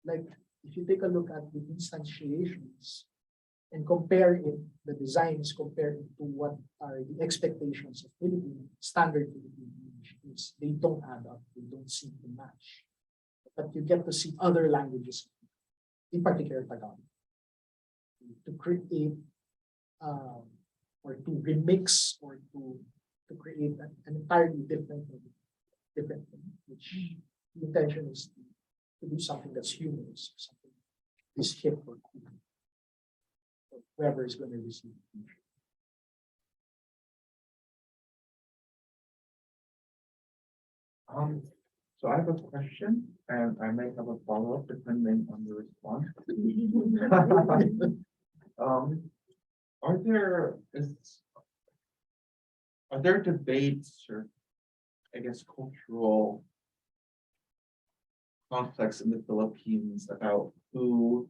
[SPEAKER 2] like, if you take a look at the instantiations and compare it, the designs compared to what are the expectations of standard Philippine English, they don't add up, they don't seem to match. But you get to see other languages, in particular Tagalog, to create or to remix or to create an entirely different thing, which the intention is to do something that's humorous, something is hip or cool. whoever is going to receive it.
[SPEAKER 4] So I have a question and I may have a follow-up depending on the response. Are there debates or I guess cultural conflicts in the Philippines about who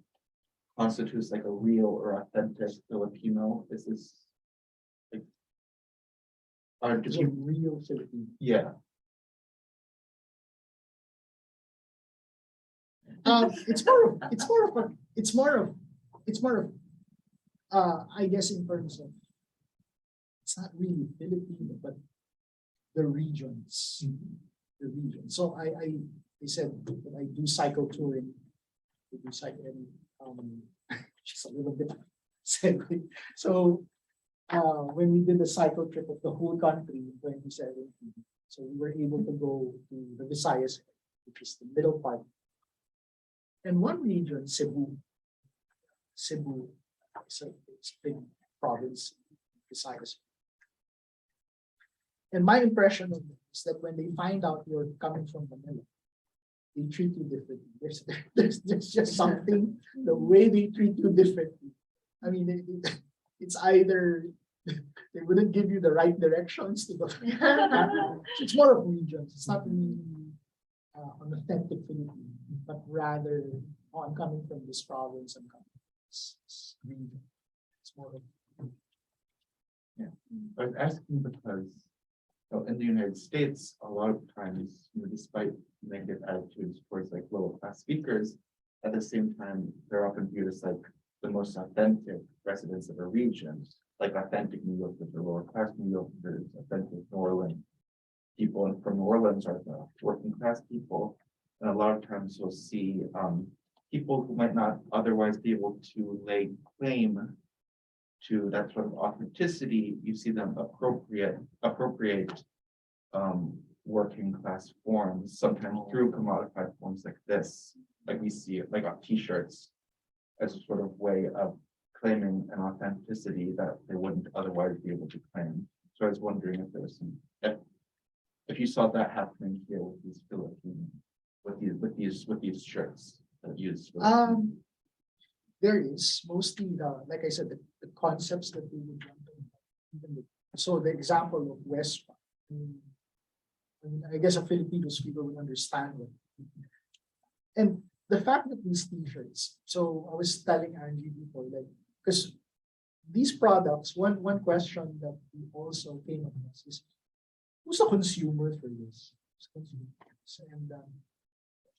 [SPEAKER 4] constitutes like a real or authentic Filipino? Is this like
[SPEAKER 2] It's a real Filipino.
[SPEAKER 4] yeah.
[SPEAKER 2] It's more of, I guess in terms of, it's not really Filipino, but the regions, the region. So I said that I do cycle touring, I do cycling, just a little bit segue. So, when we did the cycle trip of the whole country in 2017, so we were able to go to the Visayas, which is the middle part. And one region, Cebu, it's a big province, Visayas. And my impression of it is that when they find out you're coming from Manila, they treat you differently. There's just something, the way they treat you differently. I mean, it's either they wouldn't give you the right directions to the. It's more of regions. It's not really an authentic Philippine, but rather, oh, I'm coming from this province. I'm coming from this region. It's more of.
[SPEAKER 4] I was asking because in the United States, a lot of times, despite negative attitudes towards like lower class speakers, at the same time, they're often viewed as like the most authentic residents of a region, like authentic New Yorkers or lower class New Yorkers, authentic New Orleans people, and from New Orleans are the working class people. And a lot of times you'll see people who might not otherwise be able to lay claim to that sort of authenticity, you see them appropriate working class forms, sometimes through commodified forms like this, like we see it like on t-shirts, as a sort of way of claiming an authenticity that they wouldn't otherwise be able to claim. So I was wondering if there was some, if you saw that happening here with these Philippine, with these shirts that use.
[SPEAKER 2] There is mostly like I said, the concepts that we would want to. So the example of West, I guess a Filipino speaker would understand it. And the fact that these t-shirts, so I was telling Angie before, like, because these products, one question that we also came across is, who's a consumer for this?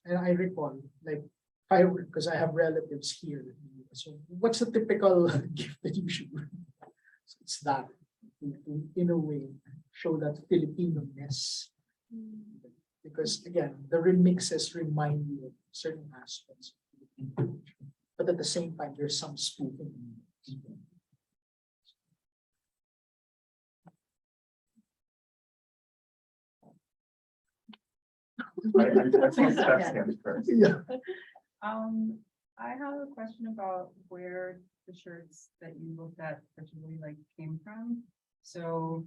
[SPEAKER 2] And I recall, like, because I have relatives here. So what's the typical gift that you should bring? So it's that, in a way, show that Filipino-ness. Because again, the remixes remind you of certain aspects. But at the same time, there's some spoofing. Yeah.
[SPEAKER 8] I have a question about where the shirts that you looked at particularly like came from. So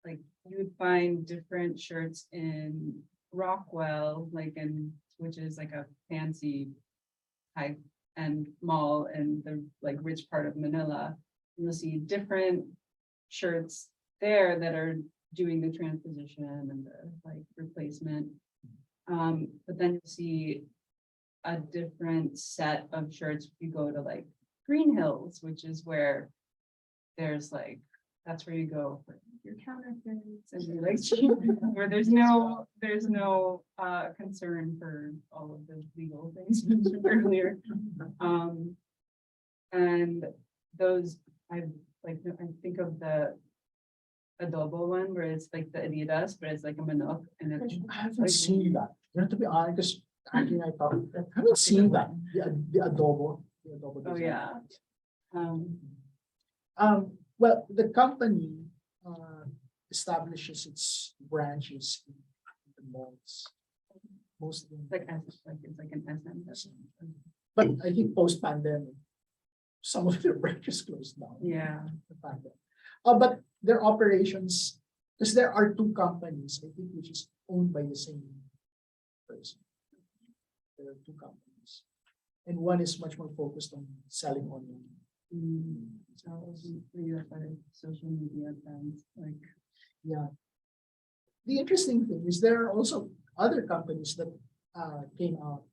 [SPEAKER 8] like you would find different shirts in Rockwell, which is like a fancy high end mall in the like rich part of Manila. You'll see different shirts there that are doing the transposition and the like replacement. But then you'll see a different set of shirts if you go to like Green Hills, which is where there's like, that's where you go for your counterfeits and you're like where there's no concern for all of the legal things mentioned earlier. And those I think of the adobo one where it's like the Adidas, but it's like a manok and it's
[SPEAKER 2] I haven't seen that. You have to be honest, because Angie and I thought, I haven't seen that. The adobo.
[SPEAKER 8] oh yeah.
[SPEAKER 2] Well, the company establishes its branches in the malls. Mostly.
[SPEAKER 8] It's like an SM.
[SPEAKER 2] But I think post-pandemic, some of their branches closed down.
[SPEAKER 8] Yeah.
[SPEAKER 2] The fact that- but their operations, because there are two companies, I think, which is owned by the same person. There are two companies. And one is much more focused on selling online.
[SPEAKER 8] So it wasn't for you by social media friends, like.
[SPEAKER 2] Yeah. The interesting thing is there are also other companies that came out,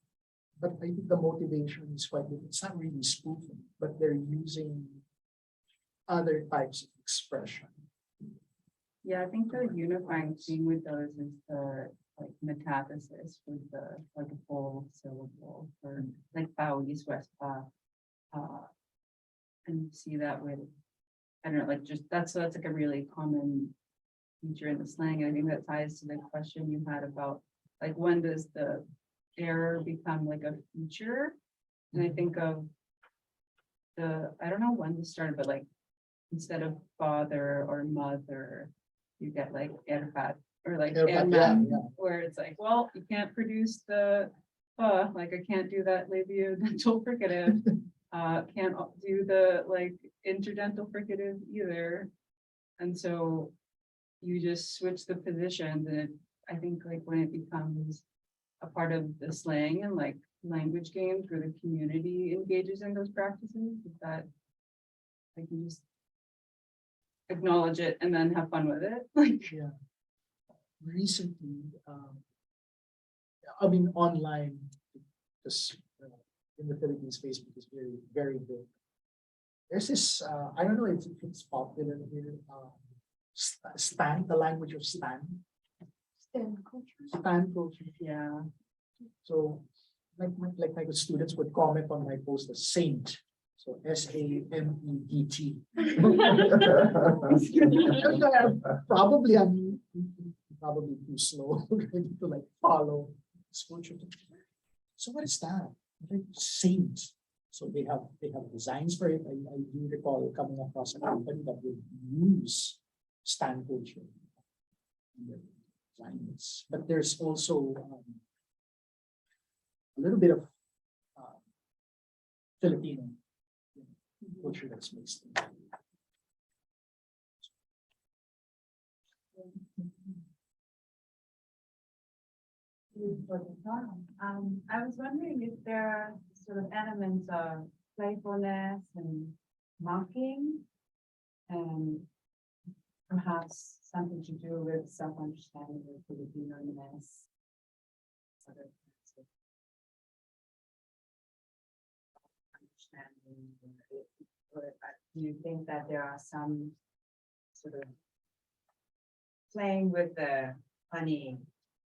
[SPEAKER 2] but I think the motivation is quite different. It's not really spoofing, but they're using other types of expression.
[SPEAKER 8] Yeah, I think the unifying theme with those is the like metathesis with the like a full syllable for like Paolis Wespa. And you see that with, I don't know, like just that's like a really common feature in the slang. And I think that ties to the question you had about like when does the error become like a feature? And I think of I don't know when this started, but like instead of father or mother, you get like erfat or like
[SPEAKER 2] Erfat,
[SPEAKER 8] erman,
[SPEAKER 2] yeah.
[SPEAKER 8] where it's like, well, you can't produce the like I can't do that labiodental fricative, can't do the like interdental fricative either. And so you just switch the positions, and I think like when it becomes a part of the slang and like language games where the community engages in those practices, is that like you just acknowledge it and then have fun with it. Like,
[SPEAKER 2] Yeah. Recently, I mean, online, because in the Philippines, Facebook is very, very big. There's this, I don't know if it's popular here, Stan, the language of Stan. Stan culture.
[SPEAKER 8] yeah.
[SPEAKER 2] So, like my students would comment on my post as saint. So SAMEDT. Probably I'm probably too slow to like follow culture. So what is that? Like saint. So they have designs for it. I do recall coming across a company that would use Stan culture in their designs. But there's also a little bit of Filipino culture that's mixed in.
[SPEAKER 7] I was wondering if there are sort of elements of playfulness and mocking, and perhaps something to do with self-understanding of Filipino-ness. Sort of understanding, or do you think that there are some sort of playing with the funny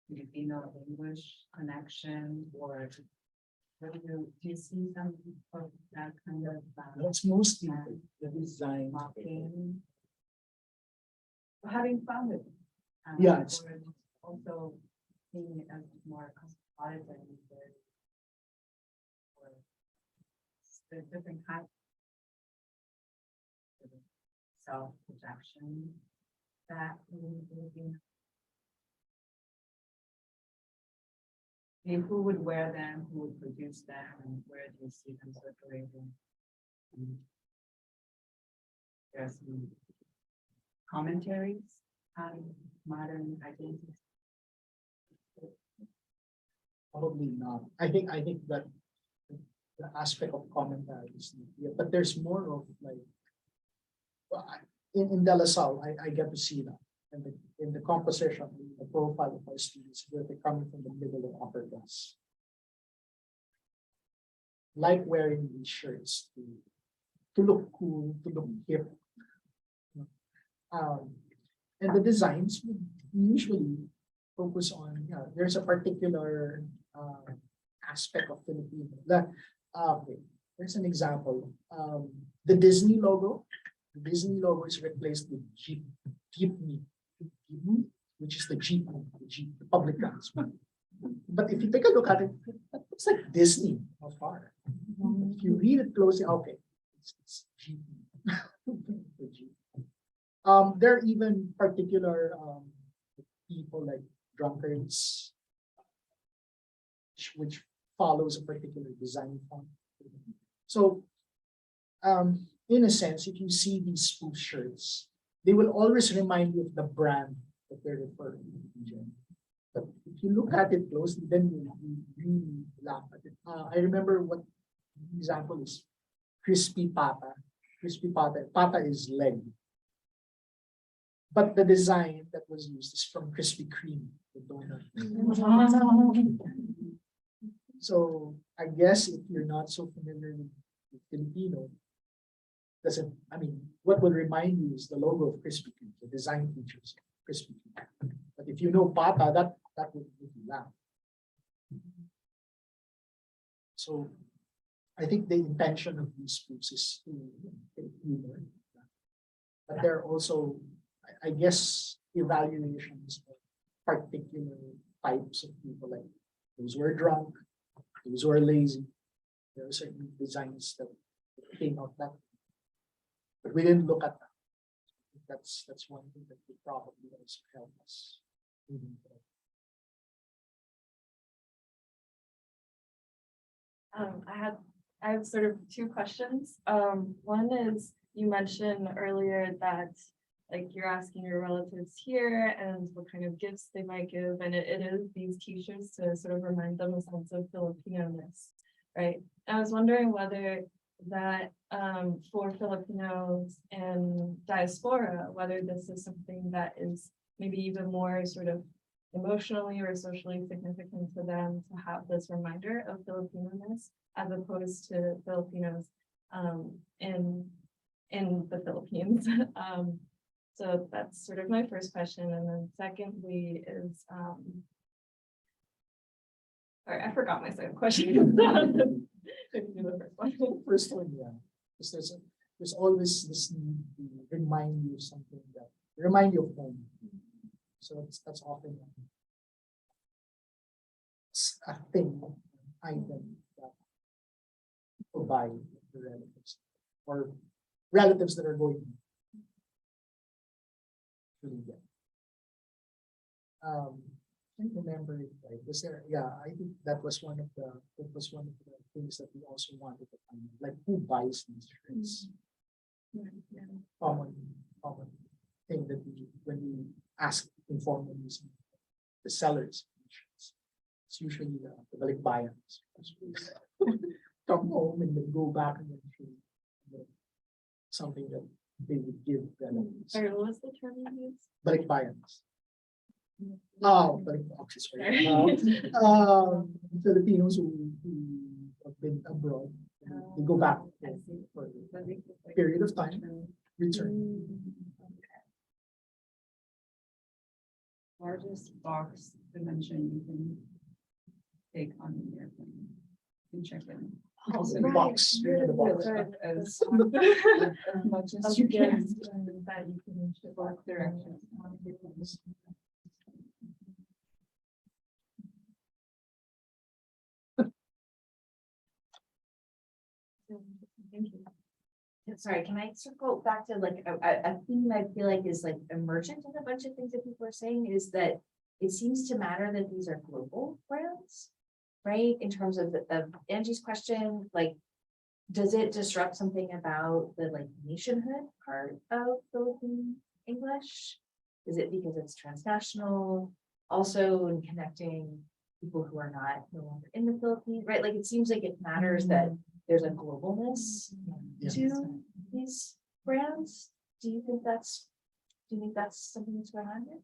[SPEAKER 7] Filipino English connection, or do you see some of that kind of
[SPEAKER 2] It's mostly the design.
[SPEAKER 7] mocking? Having fun with it.
[SPEAKER 2] Yeah, it's-
[SPEAKER 7] or also seeing it as more cosmopolitan, or the different kinds of self-projection that would be. I mean, who would wear them, who would produce them, and where do you see them circulating? There's some commentaries on modern identity.
[SPEAKER 2] Probably not. I think that the aspect of commentary is not here, but there's more of like well, in De La Salle, I get to see that. And in the composition, the profile of our students, where they're coming from the middle and upper class. Like wearing these shirts to look cool, to look hip. And the designs would usually focus on, there's a particular aspect of Filipino that, okay, there's an example. The Disney logo is replaced with jeepney, which is the Jeep, the public transport. But if you take a look at it, that looks like Disney afar. If you read it closely, okay, it's jeepney. The Jeep. There are even particular people like drunkards, which follows a particular design font. So in a sense, if you see these spoof shirts, they will always remind you of the brand that they're referring to. But if you look at it closely, then you really laugh at it. I remember what the example is crispy pata. Crispy pata. Pata is leg. But the design that was used is from Krispy Kreme, the donut. So I guess if you're not so familiar with Filipino, doesn't, I mean, what will remind you is the logo of Krispy Kreme, the design features of Krispy Kreme. But if you know Pata, that would make you laugh. So I think the intention of these spoofs is to create humor. But there are also, I guess, evaluations of particular types of people, like those who are drunk, those who are lazy. There are certain designs that came out that way. But we didn't look at that. That's one thing that would probably also help us moving forward.
[SPEAKER 9] I have sort of two questions. One is you mentioned earlier that like you're asking your relatives here and what kind of gifts they might give, and it is these t-shirts to sort of remind them a sense of Filipino-ness, right? I was wondering whether that for Filipinos and diaspora, whether this is something that is maybe even more sort of emotionally or socially significant to them to have this reminder of Filipino-ness as opposed to Filipinos in the Philippines. So that's sort of my first question. And then secondly is, or I forgot my second question. I can do the first one.
[SPEAKER 2] First one, yeah. Because there's always this need to remind you of something that remind you of home. So that's often a thing, an item that people buy the relatives or relatives that are going to get. I can't remember it right. Was there? Yeah, I think that was one of the things that we also wanted to find, like who buys these shirts. Common thing that we when we ask informally the sellers. It's usually the balikbayans. Come home and then go back and then something that they would give relatives.
[SPEAKER 9] Sorry, what was the term you used?
[SPEAKER 2] Balikbayans. Oh, sorry. Filipinos who have been abroad, they go back for a period of time, return.
[SPEAKER 8] Largest box dimension you can take on the airplane. You can check in.
[SPEAKER 2] Also the box, you're in the box.
[SPEAKER 8] As much as you can.
[SPEAKER 9] That you can ship
[SPEAKER 8] Both directions.
[SPEAKER 9] Thank you.
[SPEAKER 5] Sorry, can I circle back to like a theme I feel like is like emergent in a bunch of things that people are saying is that it seems to matter that these are global brands, right? In terms of Angie's question, like, does it disrupt something about the like nationhood part of Philippine English? Is it because it's transnational? Also in connecting people who are no longer in the Philippines, right? Like it seems like it matters that there's a globalness to these brands. Do you think that's something that's going on here?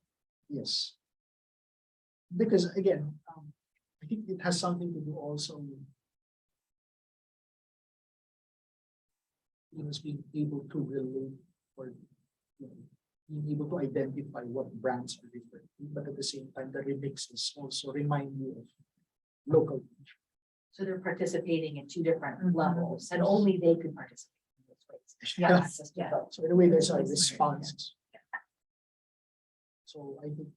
[SPEAKER 2] Yes. Because again, I think it has something to do also with being able to relate or being able to identify what brands are referred to, but at the same time, the remixes also remind you of local culture.
[SPEAKER 5] So they're participating in two different levels, and only they could participate in those ways.
[SPEAKER 2] Yeah.
[SPEAKER 5] Access to both.
[SPEAKER 2] So in a way, there's a response. So I think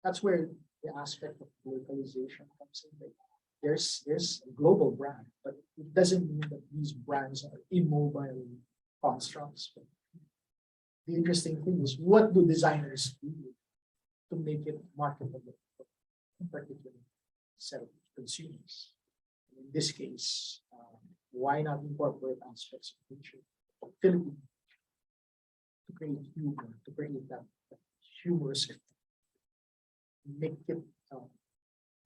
[SPEAKER 2] that's where the aspect of localization comes in. Like there's a global brand, but it doesn't mean that these brands are immobile constructs. But the interesting thing is, what do designers do to make it marketable for a particular set of consumers? In this case, why not incorporate aspects of culture Philippine to create humor, to create that humorous, make it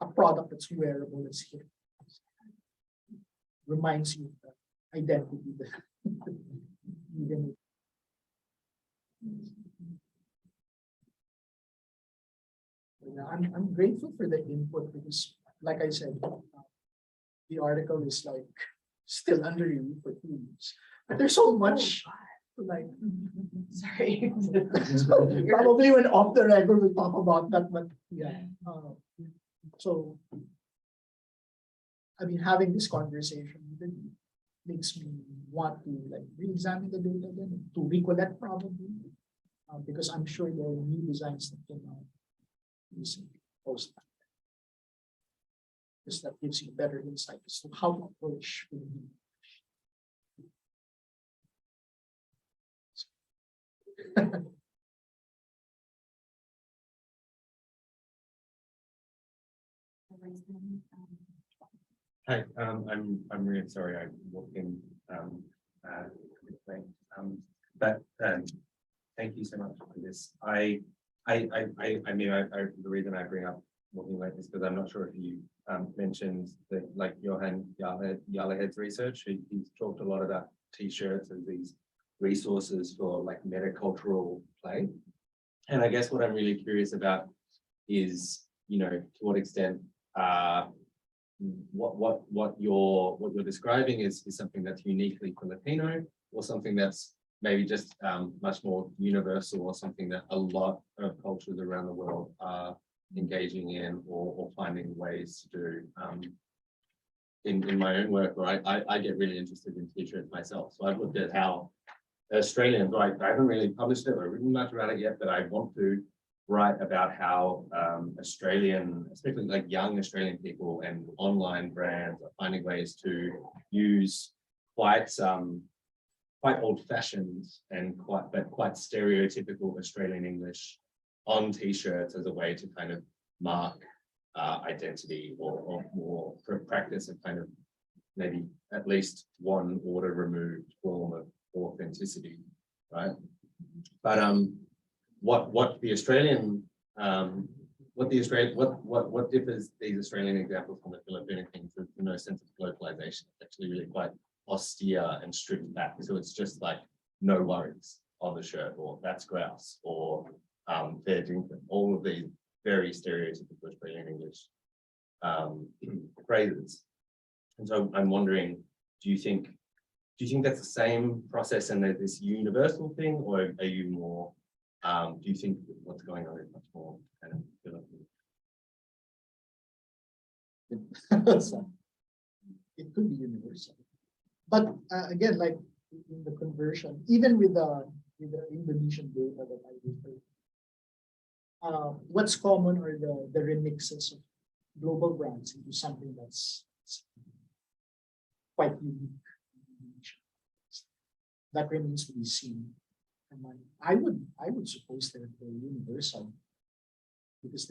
[SPEAKER 2] a product that's wearable, that's here, reminds you of the identity that even I'm grateful for the input because, like I said, the article is like still under review for 2 weeks. But there's so much like
[SPEAKER 5] Sorry.
[SPEAKER 2] probably when off the record we'll talk about that, but yeah. So I mean, having this conversation even makes me want to like re-examine the data again, to recollect probably, because I'm sure there are new designs that came out recently post. Because that gives you better insight as to how to approach the
[SPEAKER 10] Hi, I'm really sorry I walked in late. But thank you so much for this. I mean, the reason I bring up walking late is because I'm not sure if you mentioned that like Johan Yalahed's research. He's talked a lot about t-shirts as these resources for like metacultural play. And I guess what I'm really curious about is, you know, to what extent what you're describing is something that's uniquely Filipino, or something that's maybe just much more universal, or something that a lot of cultures around the world are engaging in or finding ways to do. In my own work, where I get really interested in t-shirts myself. So I've looked at how Australians, I haven't really published it or written much about it yet, but I want to write about how Australian, especially like young Australian people and online brands are finding ways to use quite old-fashioned and quite stereotypical Australian English on t-shirts as a way to kind of mark identity or practice a kind of maybe at least one order removed form of authenticity, right? But what differs these Australian examples from the Filipino things is no sense of localization. It's actually really quite austere and stripped back. So it's just like no worries on the shirt, or that's grouse, or fair dinkum, all of these very stereotypical Australian English phrases. And so I'm wondering, do you think that's the same process and there's this universal thing, or are you more, do you think what's going on is much more kind of
[SPEAKER 2] So, it could be universal. But again, like in the conversion, even with the Indonesian data that I referred, what's common are the remixes of global brands into something that's quite unique. That remains to be seen. And I would suppose that they're universal, because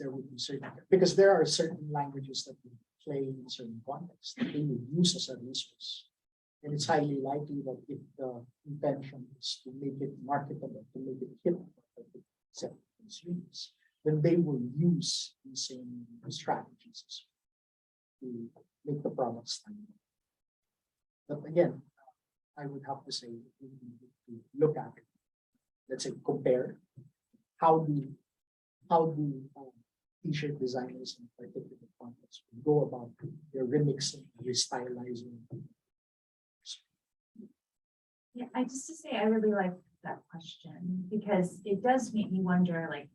[SPEAKER 2] there are certain languages that would play in certain contexts that they would use as a resource. And it's highly likely that if the intention is to make it marketable, to make it hip for set consumers, then they will use the same strategies to make the product stand. But again, I would have to say we need to look at it. Let's say compare how do t-shirt designers in particular contexts go about their remixing, restylizing.
[SPEAKER 7] Yeah, I just to say I really like that question, because it does make me wonder, like,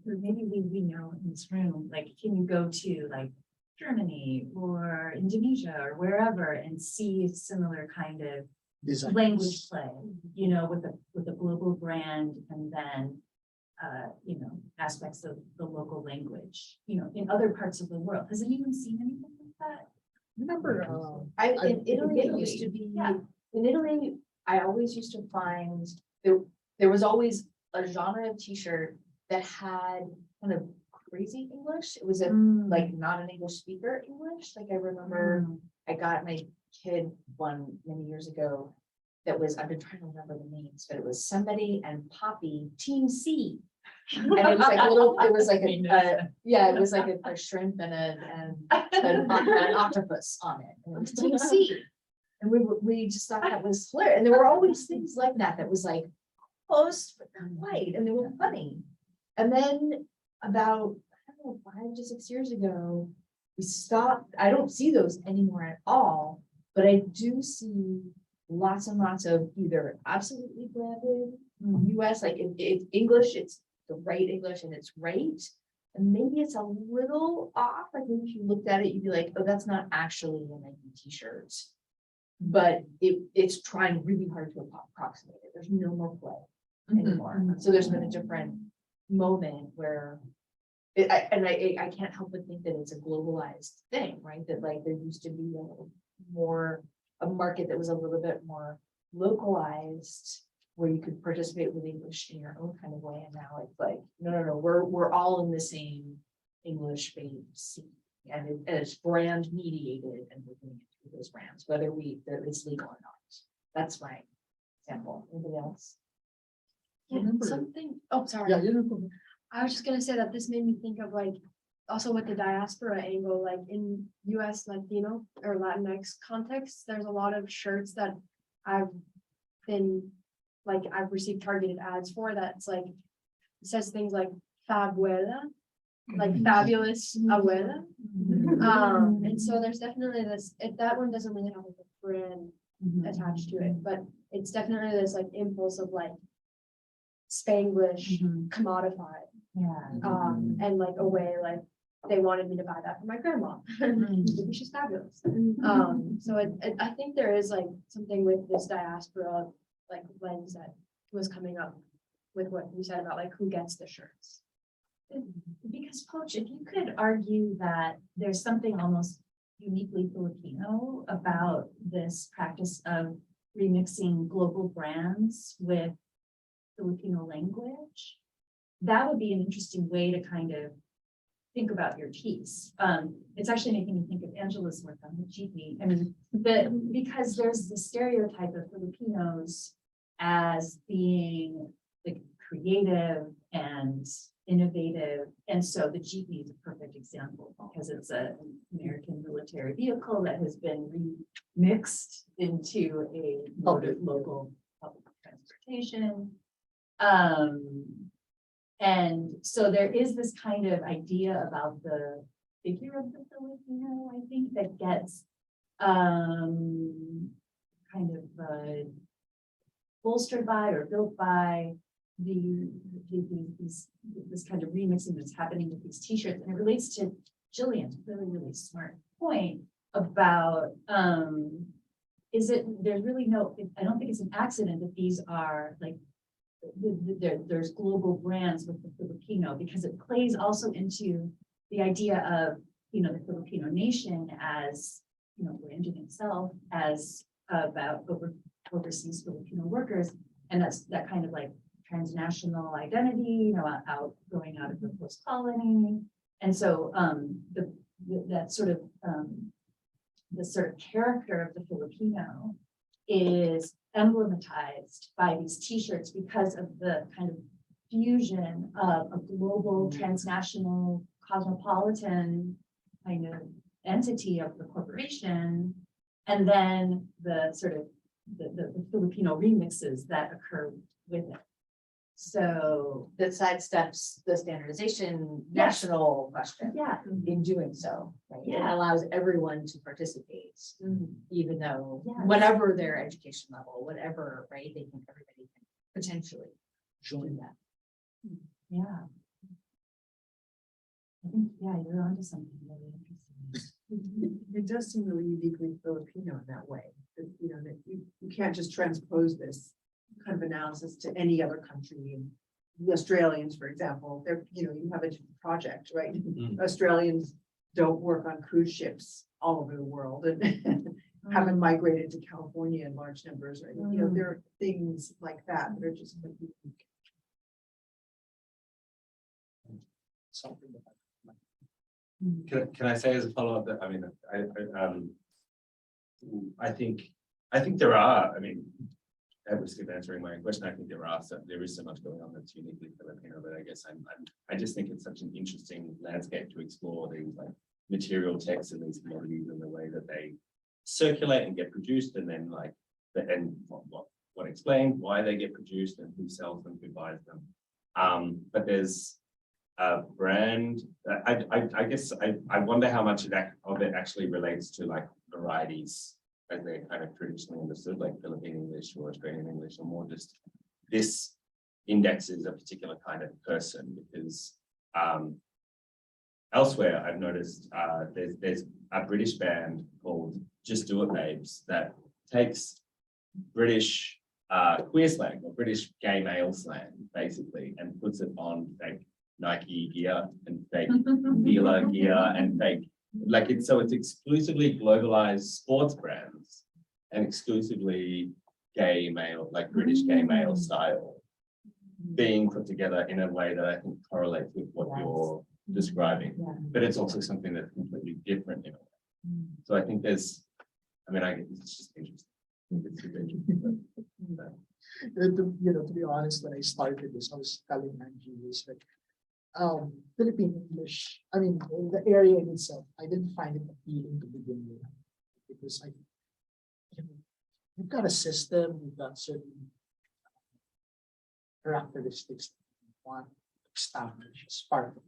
[SPEAKER 7] maybe we know in this room, like, can you go to like Germany or Indonesia or wherever and see similar kind of
[SPEAKER 2] Designs.
[SPEAKER 7] language play, you know, with a global brand, and then you know, aspects of the local language, you know, in other parts of the world. Has anyone seen anything like that?
[SPEAKER 2] Remember,
[SPEAKER 5] In Italy, it used to be, in Italy, I always used to find there was always a genre of t-shirt that had kind of crazy English. It was like not an English speaker English. Like I remember I got my kid one many years ago that was, I've been trying to remember the names, but it was somebody and Poppy, Team C. And it was like a little, it was like yeah, it was like a shrimp and an octopus on it. And it was Team C. And we just thought that was hilarious. And there were always things like that was like close but not quite, and they were funny. And then about, I don't know, 5 to 6 years ago, we stopped. I don't see those anymore at all, but I do see lots and lots of either absolutely branded US, like it's English, it's the right English and it's right. And maybe it's a little off. Like maybe if you looked at it, you'd be like, oh, that's not actually a Nike t-shirt. But it's trying really hard to approximate it. There's no more play anymore. So there's been a different moment where I can't help but think that it's a globalized thing, right? That like there used to be a market that was a little bit more localized, where you could participate with English in your own kind of way. And now it's like, no, we're all in the same English space, and it's brand mediated, and we're doing it through those brands, whether it's legal or not. That's my example. Anybody else?
[SPEAKER 6] Yeah,
[SPEAKER 2] Remember-
[SPEAKER 6] something, oh, sorry.
[SPEAKER 2] Yeah, you know,
[SPEAKER 6] I was just gonna say that this made me think of like, also with the diaspora angle, like in US Latino or Latinx context, there's a lot of shirts that I've received targeted ads for that's like, it says things like Fabuela, like fabulous abuela. And so there's definitely this, that one doesn't really have like a brand attached to it, but it's definitely this like impulse of like Spanglish commodified.
[SPEAKER 5] Yeah.
[SPEAKER 6] And like a way like they wanted me to buy that for my grandma. Maybe she's fabulous. So I think there is like something with this diaspora like lens that was coming up with what you said about like who gets the shirts.
[SPEAKER 7] Because Poach, if you could argue that there's something almost uniquely Filipino about this practice of remixing global brands with Filipino language, that would be an interesting way to kind of think about your piece. It's actually making me think of Angela's work on the GP. I mean, because there's the stereotype of Filipinos as being like creative and innovative. And so the GP is a perfect example because it's an American military vehicle that has been remixed into a local public transportation. And so there is this kind of idea about the figure of the Filipino, I think, that gets kind of bolstered by or built by this kind of remixing that's happening with these t-shirts. And it relates to Jillian's really smart point about there's really no, I don't think it's an accident that these are like there's global brands with the Filipino, because it plays also into the idea of, the Filipino nation as, branding itself as about overseas Filipino workers. And that's that kind of like transnational identity, out going out of the post colony. And so that sort of the sort of character of the Filipino is emblematized by these t-shirts because of the kind of fusion of a global transnational cosmopolitan kind of entity of the corporation, and then the sort of the Filipino remixes that occur with it. So
[SPEAKER 5] That sidesteps the standardization national question.
[SPEAKER 7] yeah,
[SPEAKER 5] In doing so, right? It
[SPEAKER 7] Yeah.
[SPEAKER 5] allows everyone to participate, even though
[SPEAKER 7] Yes.
[SPEAKER 5] whatever their education level, whatever, right? They think everybody can potentially do
[SPEAKER 2] join
[SPEAKER 5] that.
[SPEAKER 7] yeah. I think, yeah, you're onto something really interesting.
[SPEAKER 3] It does seem really uniquely Filipino in that way, that, that you can't just transpose this kind of analysis to any other country. And the Australians, for example, they're, you have a different project, right? Australians don't work on cruise ships all over the world and haven't migrated to California in large numbers, right? There are things like that that are just like unique.
[SPEAKER 2] something that
[SPEAKER 10] Can I say as a follow-up that, I think there are, at risk of answering my own question, I think there is so much going on that's uniquely Filipino, but I guess I just think it's such an interesting landscape to explore these like material texts and these commodities and the way that they circulate and get produced, and then like what explains why they get produced and who sells them, who buys them. But there's a brand. I guess I wonder how much of it actually relates to like varieties as they're kind of traditionally understood, like Philippine English or Australian English, or more just this indexes a particular kind of person, because elsewhere I've noticed there's a British band called Just Do It Babes that takes British queer slang or British gay male slang basically and puts it on fake Nike gear and fake Fila gear and fake, like it's exclusively globalized sports brands and exclusively gay male, like British gay male style being put together in a way that I think correlates with what you're describing, but it's also something that's completely different in a way. So I think it's just interesting. It's super interesting.
[SPEAKER 2] To be honest, when I started this, I was telling Angie this like Philippine English. I mean, the area in itself, I didn't find it appealing to begin with because you've got a system, you've got certain characteristics that you want to establish as part of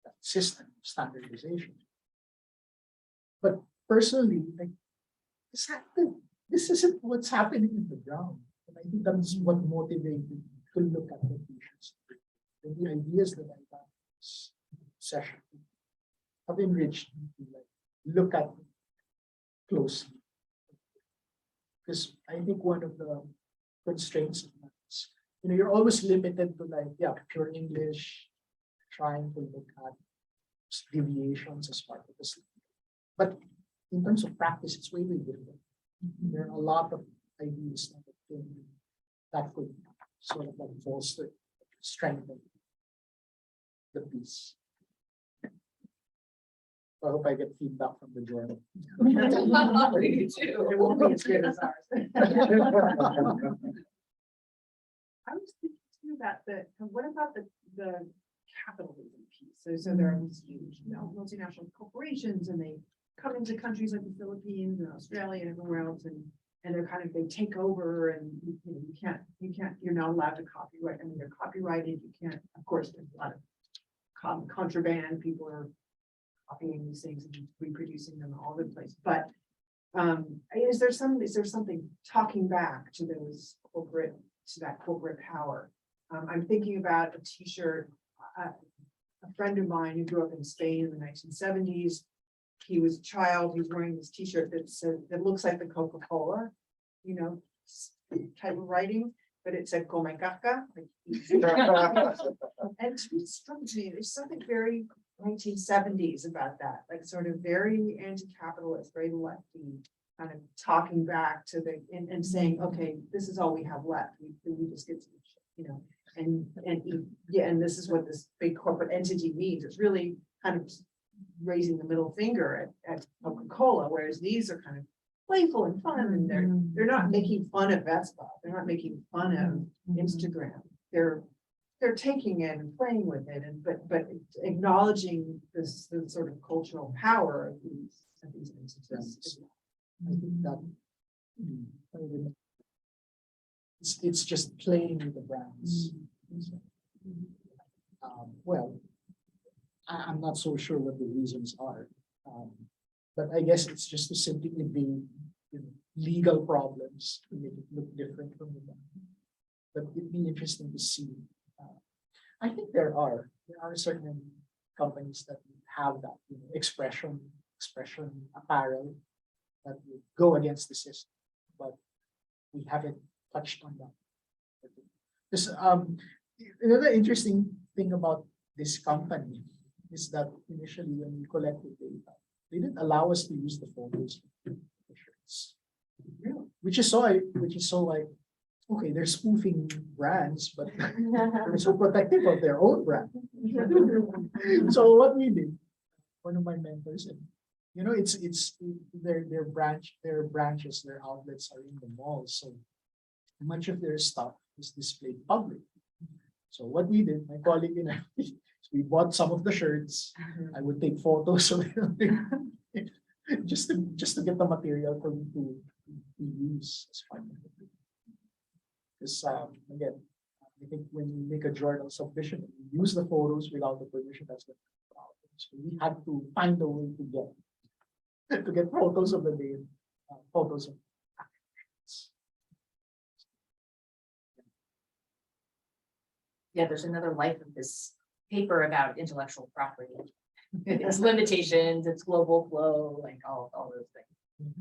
[SPEAKER 2] that system, standardization. But personally, like this isn't what's happening in the ground. And I think that's what motivated me to look at the issues. And the ideas that I got in this session have enriched me to like look at it closely. Because I think one of the constraints of that is, you're always limited to like, pure English, trying to look at deviations as part of the system. But in terms of practice, it's way different. There are a lot of ideas that could sort of like bolster, strengthen the piece. I hope I get feedback from the journal.
[SPEAKER 3] You too. It won't be as good as ours. I was thinking too about what about the capitalism piece? So there are these huge, multinational corporations, and they come into countries like the Philippines and Australia and everywhere else, and they're they take over, and you're not allowed to copyright. I mean, they're copyrighted. You can't, of course, there's a lot of contraband. People are copying these things and reproducing them all over the place. But is there something talking back to that corporate power? I'm thinking about a T-shirt. A friend of mine who grew up in Spain in the 1970s. He was a child. He was wearing this T-shirt that looks like the Coca-Cola, type of writing, but it said "Come caca." And it struck me. There's something very 1970s about that, like sort of very anti-capitalist, very lefty, kind of talking back to and saying, okay, this is all we have left. We just get to, and this is what this big corporate entity means. It's really kind of raising the middle finger at Coca-Cola, whereas these are kind of playful and fun, and they're not making fun of Vespa. They're not making fun of Instagram. They're taking it and playing with it, but acknowledging the sort of cultural power of these entities.
[SPEAKER 2] I think that it's just playing with the brands. Well, I'm not so sure what the reasons are, but I guess it's just to simply be legal problems to make it look different from the brand. But it'd be interesting to see. I think there are certain companies that have that expression apparel that would go against the system, but we haven't touched on that. Because another interesting thing about this company is that initially when we collected data, they didn't allow us to use the photos of the shirts. Which is so like, okay, they're spoofing brands, but they're so protective of their own brand. So what we did, one of my mentors said, it's their branches, their outlets are in the malls. So much of their stuff is displayed public. So what we did, my colleague and I, we bought some of the shirts. I would take photos of them just to get the material for me to use as part of it. Because again, I think when you make a journal submission, you use the photos without the permission, that's the problem. So we had to find a way to get photos of the day, photos of
[SPEAKER 5] Yeah, there's another life of this paper about intellectual property. Its limitations, its global flow, like all those things.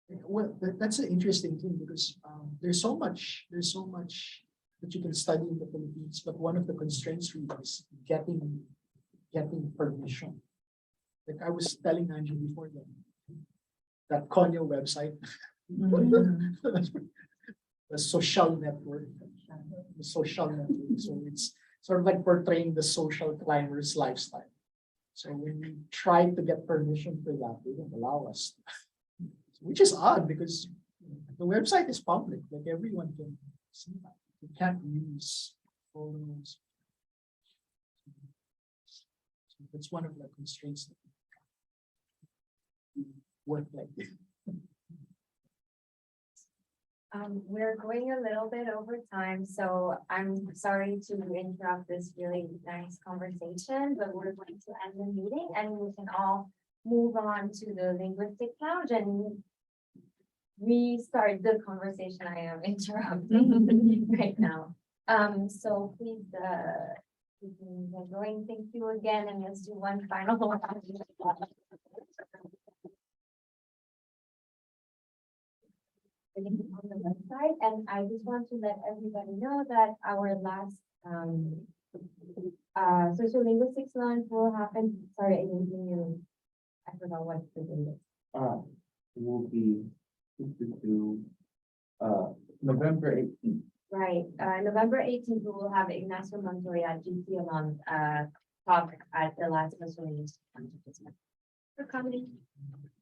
[SPEAKER 2] Well, that's an interesting thing because there's so much that you can study in the Philippines, but one of the constraints really is getting permission. Like I was telling Angie before that CUNY website, the social network, So it's sort of like portraying the social climber's lifestyle. So when we try to get permission for that, they don't allow us. Which is odd because the website is public, like everyone can see that. You can't use photos. So that's one of the constraints that we work like this.
[SPEAKER 1] We're going a little bit over time, so I'm sorry to interrupt this really nice conversation, but we're going to end the meeting and we can all move on to the linguistic lounge and restart the conversation I am interrupting right now. So please, we can get going. Thank you again, and let's do one final round. On the website, and I just want to let everybody know that our last sociolinguistics launch will happen. Sorry, I didn't hear you. I forgot what the date is.
[SPEAKER 4] It will be November 18th.
[SPEAKER 1] Right, November 18th, we will have Ignacio Montoya, GT alum, talk at the last sociolinguistics launch. For coming.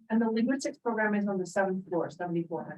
[SPEAKER 3] And the linguistics program is on the 7th floor, 74th.